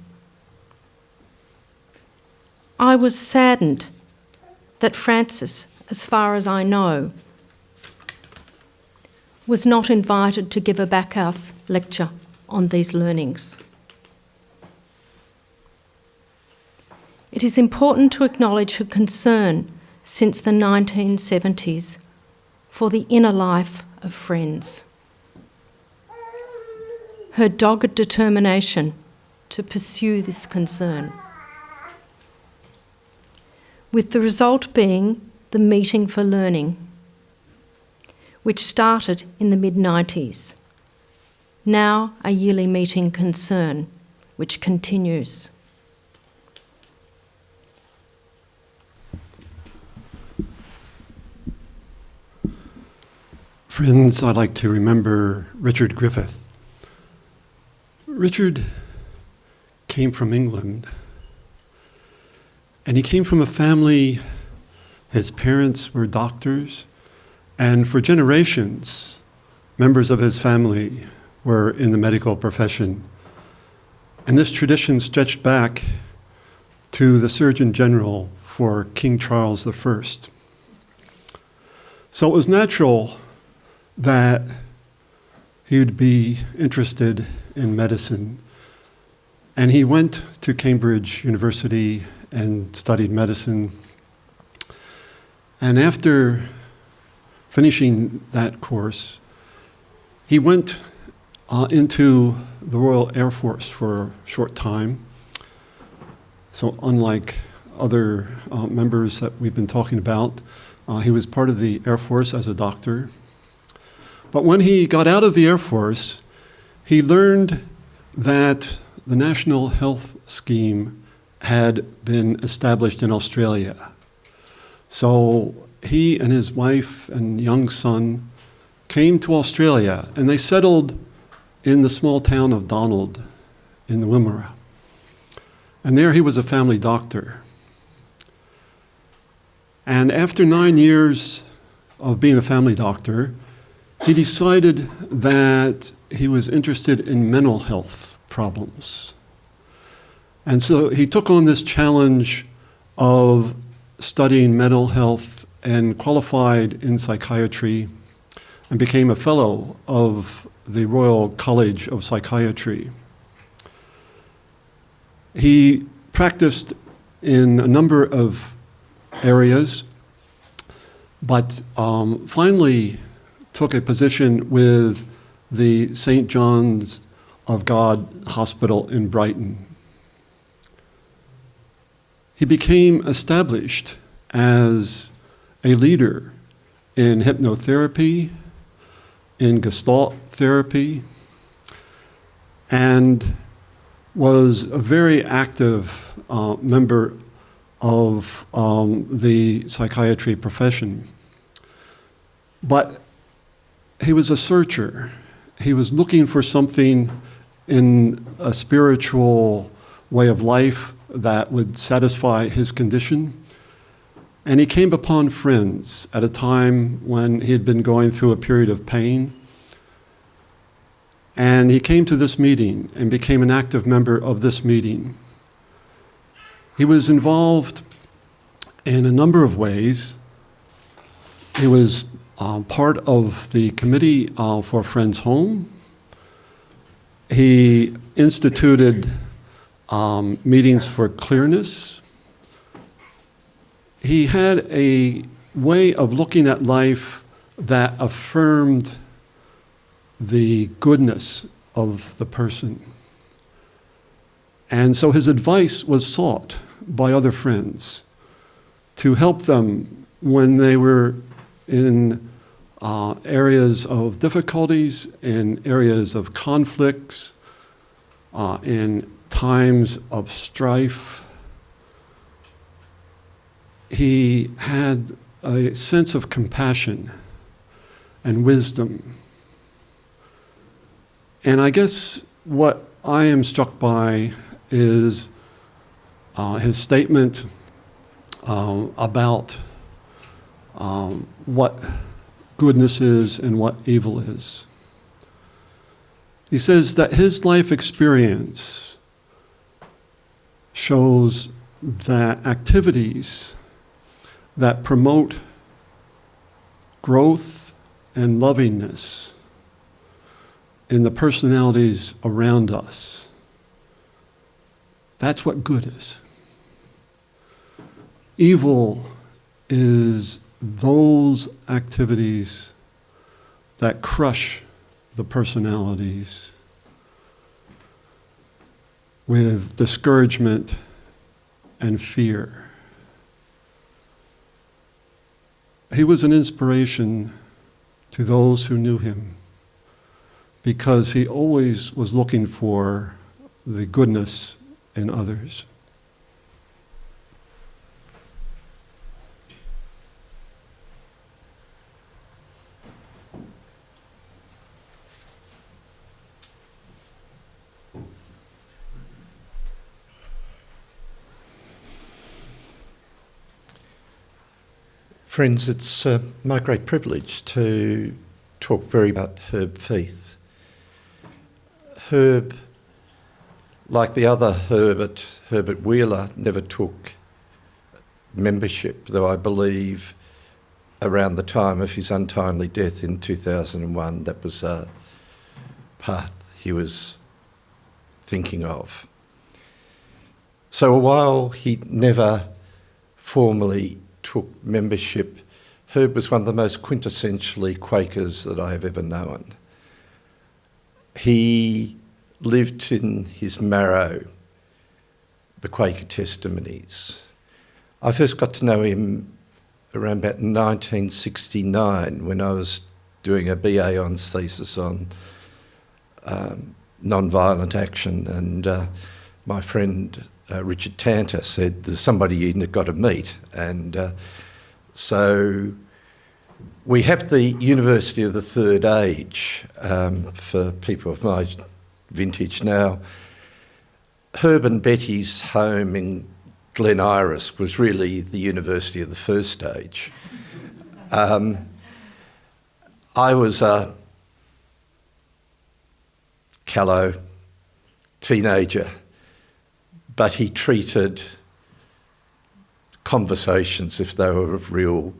I was saddened that Frances, as far as I know, was not invited to give a backhouse lecture on these learnings. It is important to acknowledge her concern since the 1970s for the inner life of Friends. Her dogged determination to pursue this concern, with the result being the Meeting for Learning, which started in the mid-90s, now a yearly meeting concern, which continues. Friends, I'd like to remember Richard Griffith. Richard came from England, and he came from a family, his parents were doctors, and for generations, members of his family were in the medical profession. And this tradition stretched back to the Surgeon General for King Charles I. So it was natural that he would be interested in medicine. And he went to Cambridge University and studied medicine. And after finishing that course, he went into the Royal Air Force for a short time. So unlike other members that we've been talking about, he was part of the Air Force as a doctor. But when he got out of the Air Force, he learned that the National Health Scheme had been established in Australia. So he and his wife and young son came to Australia, and they settled in the small town of Donald in the Wimmera. And there he was a family doctor. And after 9 years of being a family doctor, he decided that he was interested in mental health problems. And so he took on this challenge of studying mental health and qualified in psychiatry and became a fellow of the Royal College of Psychiatry. He practiced in a number of areas, but finally took a position with the St. John's of God Hospital in Brighton. He became established as a leader in hypnotherapy, in Gestalt therapy, and was a very active member of the psychiatry profession. But he was a searcher. He was looking for something in a spiritual way of life that would satisfy his condition. And he came upon Friends at a time when he had been going through a period of pain. And he came to this meeting and became an active member of this meeting. He was involved in a number of ways. He was part of the committee for Friends Home. He instituted meetings for clearness. He had a way of looking at life that affirmed the goodness of the person. And so his advice was sought by other friends to help them when they were in areas of difficulties, in areas of conflicts, in times of strife. He had a sense of compassion and wisdom. And I guess what I am struck by is his statement about what goodness is and what evil is. He says that his life experience shows that activities that promote growth and lovingness in the personalities around us, that's what good is. Evil is those activities that crush the personalities with discouragement and fear. He was an inspiration to those who knew him because he always was looking for the goodness in others. Friends, it's my great privilege to talk very about Herb Feith. Herb, like the other Herbert Wheeler, never took membership, though I believe around the time of his untimely death in 2001, that was a path he was thinking of. So while he never formally took membership, Herb was one of the most quintessentially Quakers that I have ever known. He lived in his marrow the Quaker testimonies. I first got to know him around about 1969 when I was doing a BA Hons thesis on non-violent action, and my friend Richard Tanter said, there's somebody you've got to meet. And so we have the University of the Third Age for people of my vintage now. Herb and Betty's home in Glen Iris was really the University of the First Age. I was a callow teenager, but he treated conversations if they were of real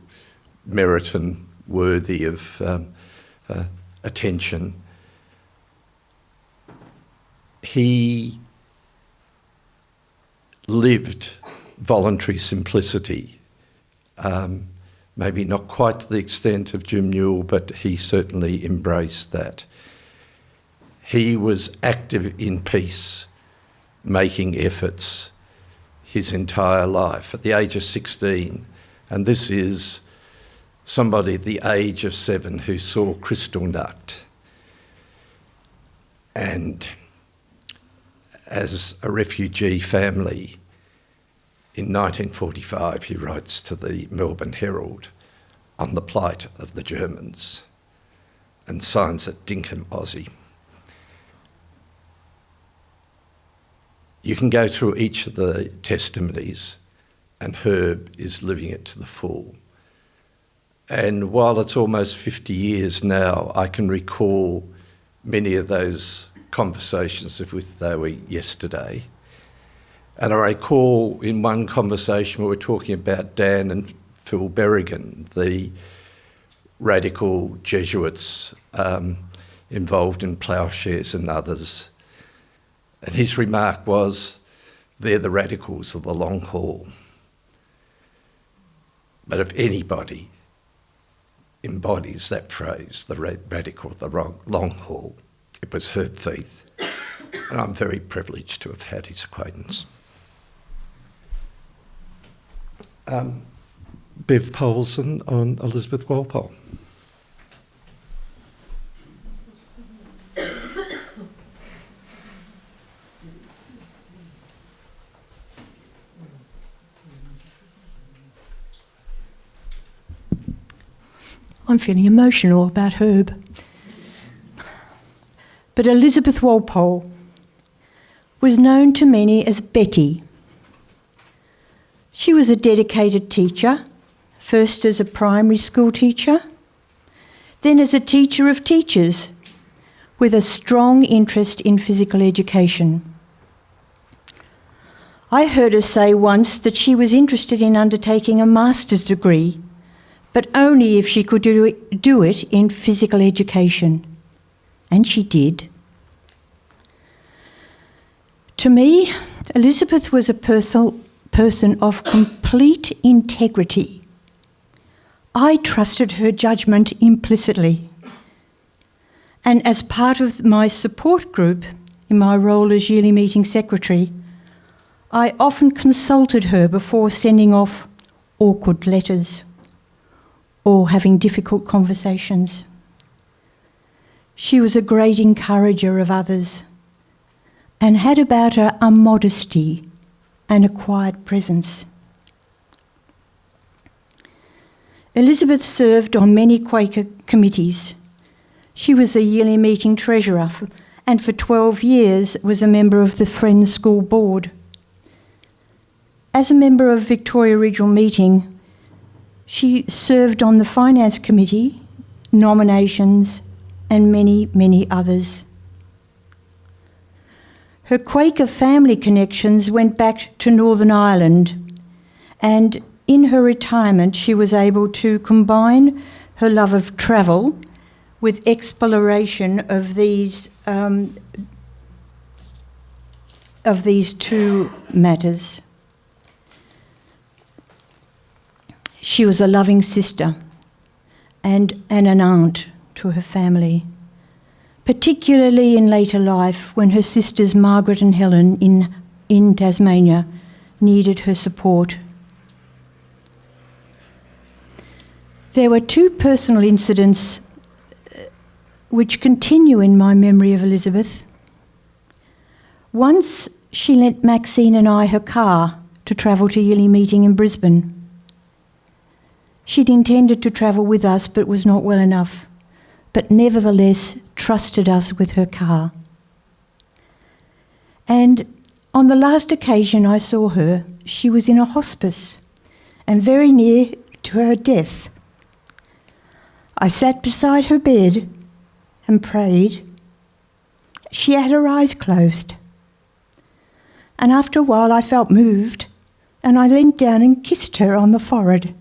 merit and worthy of attention. He lived voluntary simplicity, maybe not quite to the extent of Jim Newell, but he certainly embraced that. He was active in peace making efforts his entire life. At the age of 16, and this is somebody at the age of 7 who saw Kristallnacht. And as a refugee family, in 1945 he writes to the Melbourne Herald on the plight of the Germans and signs it Dinkum Aussie. You can go through each of the testimonies and Herb is living it to the full. And while it's almost 50 years now, I can recall many of those conversations as if they were yesterday. And I recall in one conversation we were talking about Dan and Phil Berrigan, the radical Jesuits involved in ploughshares and others. And his remark was, they're the radicals of the long haul. But if anybody embodies that phrase, the radical of the long haul, it was Herb Feith. And I'm very privileged to have had his acquaintance. Bev Polzin on Elizabeth Walpole. I'm feeling emotional about Herb. But Elizabeth Walpole was known to many as Betty. She was a dedicated teacher, first as a primary school teacher, then as a teacher of teachers, with a strong interest in physical education. I heard her say once that she was interested in undertaking a master's degree, but only if she could do it in physical education. And she did. To me, Elizabeth was a person of complete integrity. I trusted her judgment implicitly. And as part of my support group, in my role as yearly meeting secretary, I often consulted her before sending off awkward letters or having difficult conversations. She was a great encourager of others and had about her a modesty and a quiet presence. Elizabeth served on many Quaker committees. She was a yearly meeting treasurer and for 12 years was a member of the Friends School Board. As a member of Victoria Regional Meeting, she served on the Finance Committee, nominations, and many, many others. Her Quaker family connections went back to Northern Ireland, and in her retirement she was able to combine her love of travel with exploration of these two matters. She was a loving sister and an aunt to her family, particularly in later life when her sisters Margaret and Helen in Tasmania needed her support. There were two personal incidents which continue in my memory of Elizabeth. Once she lent Maxine and I her car to travel to yearly meeting in Brisbane. She'd intended to travel with us but was not well enough, but nevertheless trusted us with her car. And on the last occasion I saw her, she was in a hospice and very near to her death. I sat beside her bed and prayed. She had her eyes closed. And after a while I felt moved and I leant down and kissed her on the forehead.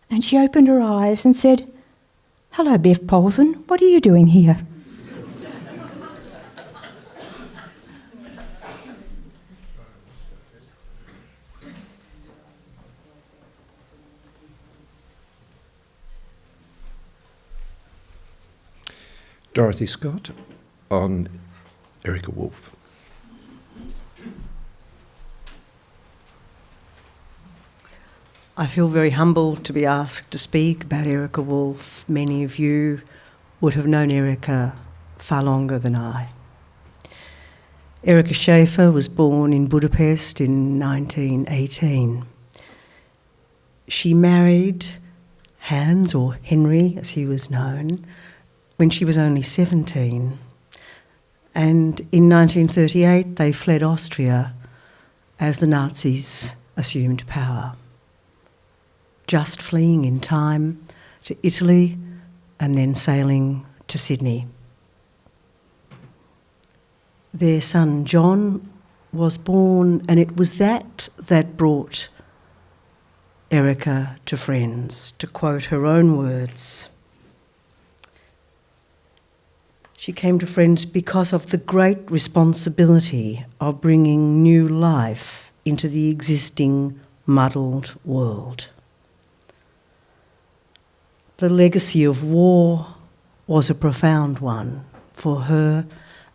And she opened her eyes and said, "Hello, Bev Polzin, what are you doing here?" Dorothy Scott on Erika Wolf. I feel very humbled to be asked to speak about Erika Wolf. Many of you would have known Erika far longer than I. Erika Schaefer was born in Budapest in 1918. She married Hans, or Henry as he was known, when she was only 17. And in 1938 they fled Austria as the Nazis assumed power, just fleeing in time to Italy and then sailing to Sydney. Their son John was born, and it was that brought Erika to Friends. To quote her own words, she came to Friends because of the great responsibility of bringing new life into the existing muddled world. The legacy of war was a profound one for her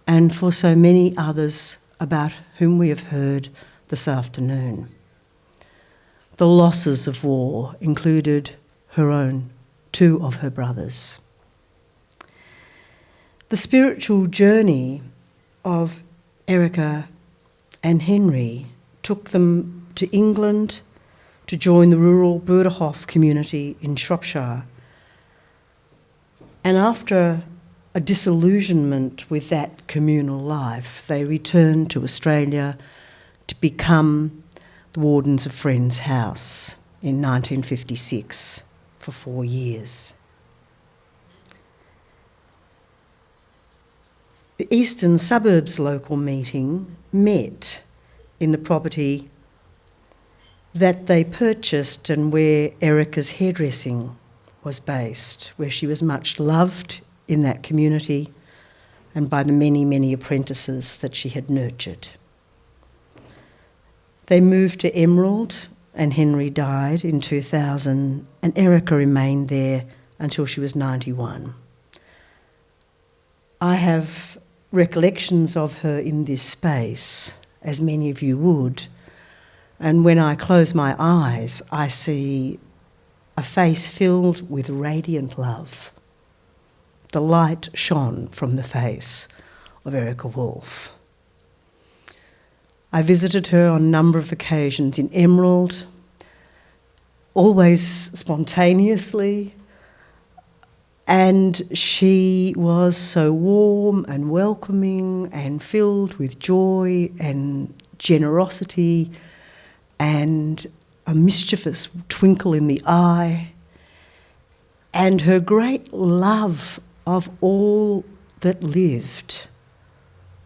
and for so many others about whom we have heard this afternoon. The losses of war included her own, two of her brothers. The spiritual journey of Erika and Henry took them to England, to join the rural Burderhoff community in Shropshire. And after a disillusionment with that communal life, they returned to Australia to become the Wardens of Friends House in 1956 for 4 years. The Eastern Suburbs local meeting met in the property that they purchased and where Erika's hairdressing was based, where she was much loved in that community and by the many, many apprentices that she had nurtured. They moved to Emerald and Henry died in 2000 and Erika remained there until she was 91. I have recollections of her in this space, as many of you would, and when I close my eyes, I see a face filled with radiant love. The light shone from the face of Erika Wolf. I visited her on a number of occasions in Emerald, always spontaneously, and she was so warm and welcoming and filled with joy and generosity and a mischievous twinkle in the eye, and her great love of all that lived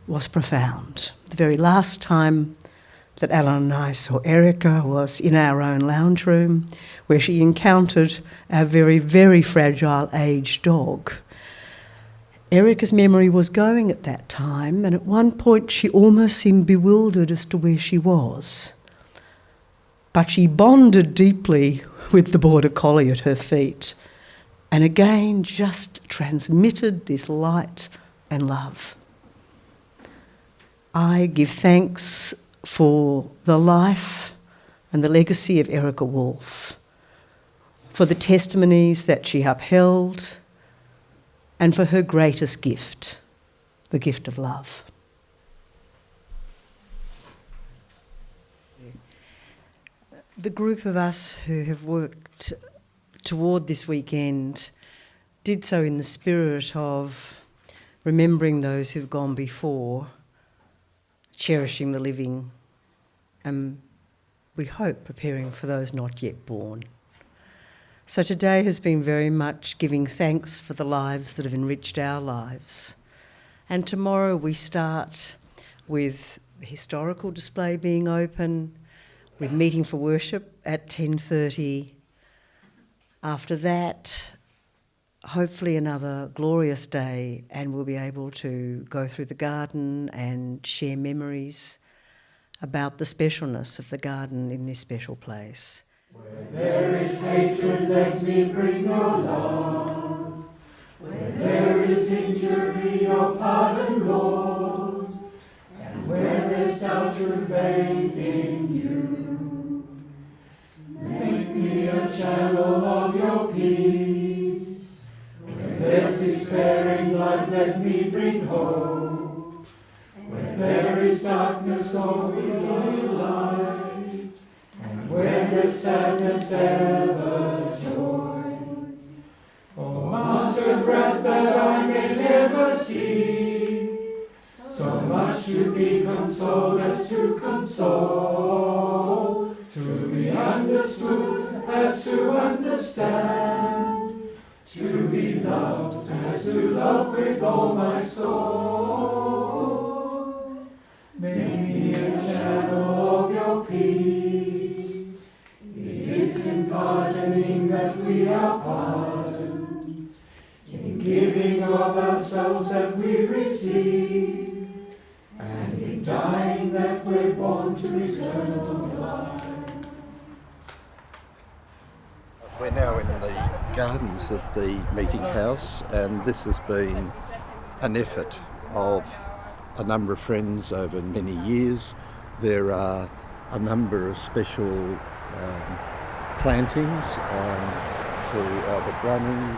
was profound. The very last time that Alan and I saw Erika was in our own lounge room, where she encountered our very, very fragile aged dog. Erika's memory was going at that time, and at one point she almost seemed bewildered as to where she was. But she bonded deeply with the border collie at her feet, and again just transmitted this light and love. I give thanks for the life and the legacy of Erika Wolf, for the testimonies that she upheld, and for her greatest gift, the gift of love. The group of us who have worked toward this weekend did so in the spirit of remembering those who've gone before, cherishing the living, and we hope preparing for those not yet born. So today has been very much giving thanks for the lives that have enriched our lives. And tomorrow we start with the historical display being open, with meeting for worship at 10:30. After that, hopefully another glorious day, and we'll be able to go through the garden and share memories about the specialness of the garden in this special place. Where there is hatred, let me bring your love. Where there is injury, your pardon, Lord. And where there's doubt, your faith in you. Make me a channel of your peace. Where there's despairing life, let me bring hope. Where there is darkness, only light. And where there's sadness, ever joy. Oh, Master, grant that I may never see so much to be consoled as to console, to be understood as to understand, to be loved as to love with all my soul. Make me a channel of your peace. It is in pardoning that we are pardoned, in giving of ourselves that we receive, and in dying that we're born to eternal life. We're now in the gardens of the meeting house, and this has been an effort of a number of friends over many years. There are a number of special plantings to Albert Brunning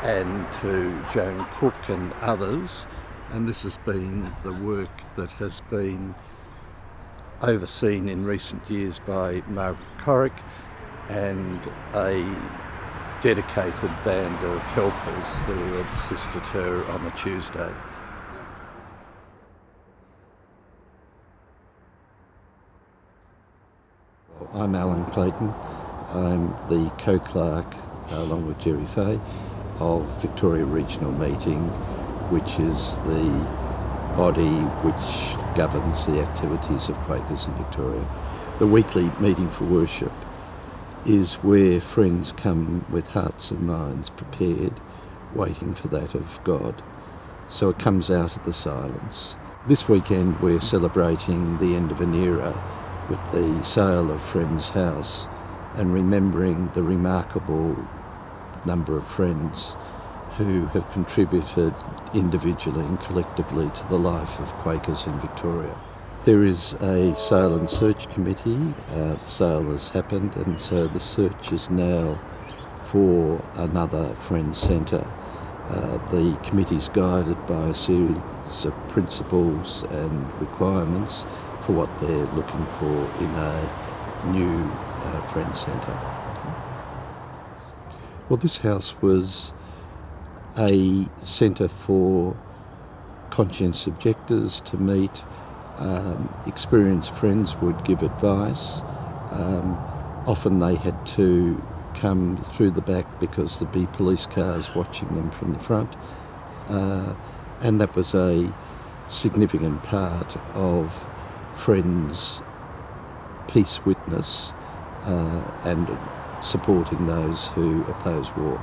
and to Joan Cook and others, and this has been the work that has been overseen in recent years by Margaret Corrick and a dedicated band of helpers who assisted her on the Tuesday. I'm Alan Clayton. I'm the co-clerk, along with Jerry Fay, of Victoria Regional Meeting, which is the body which governs the activities of Quakers in Victoria. The weekly meeting for worship is where friends come with hearts and minds prepared, waiting for that of God. So it comes out of the silence. This weekend we're celebrating the end of an era with the sale of Friends' House and remembering the remarkable number of friends who have contributed individually and collectively to the life of Quakers in Victoria. There is a sale and search committee. The sale has happened, and so the search is now for another Friends Centre. The committee is guided by a series of principles and requirements for what they're looking for in a new Friends Centre. Well, this house was a centre for conscience objectors to meet. Experienced friends would give advice. Often they had to come through the back because there'd be police cars watching them from the front. And that was a significant part of Friends' peace witness and supporting those who oppose war.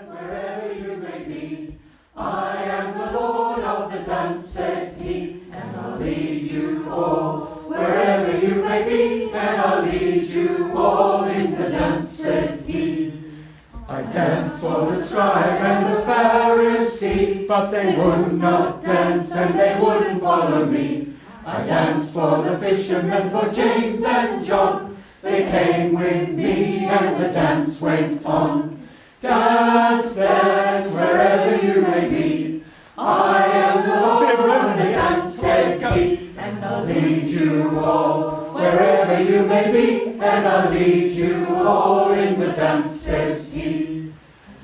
Wherever you may be, I am the Lord of the dance, said he, and I'll lead you all. Wherever you may be, and I'll lead you all in the dance, said he. I danced for the scribe and the Pharisee, but they would not dance and they wouldn't follow me. I danced for the fishermen, for James and John. They came with me and the dance went on. Dance, dance, wherever you may be. I am the Lord of the dance, said he, and I'll lead you all. Wherever you may be, and I'll lead you all in the dance, said he.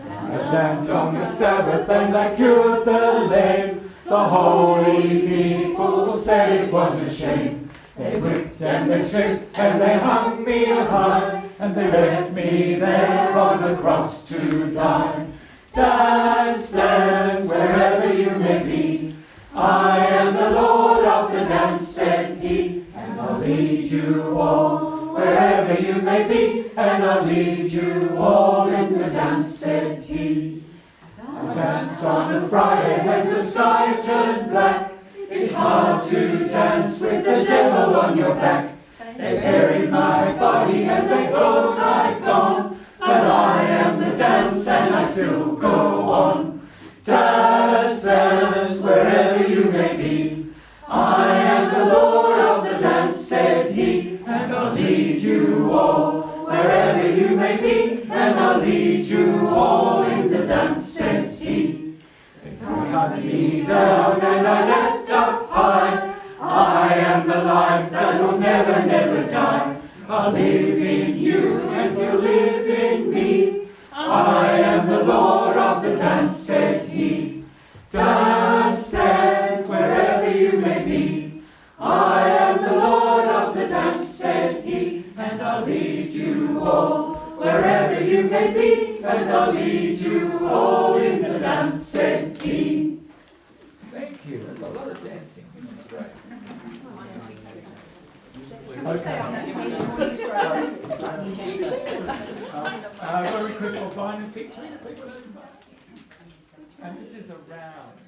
I danced on the Sabbath and I cured the lame. The holy people said it was a shame. They whipped and they stripped and they hung me high, and they left me there on the cross to die. Dance, dance, wherever you may be. I am the Lord of the dance, said he, and I'll lead you all. Wherever you may be, and I'll lead you all in the dance, said he. I danced on a Friday when the sky turned black. It's hard to dance with the devil on your back. They buried my body and they thought I'd gone, but I am the dance and I still go on. Dance, dance, wherever you may be. I am the Lord of the dance, said he, and I'll lead you all. Wherever you may be, and I'll lead you all in the dance, said he. They cut me down and I leapt up high. I am the life that will never, never die. I'll live in you and you'll live in me. I am the Lord of the dance, said he. Dance, dance, wherever you may be. I am the Lord of the dance, said he, and I'll lead you all. Wherever you may be, and I'll lead you all in the dance, said he. Thank you. There's a lot of dancing. This is great. What do we request for vine and fig tree? And this is a round.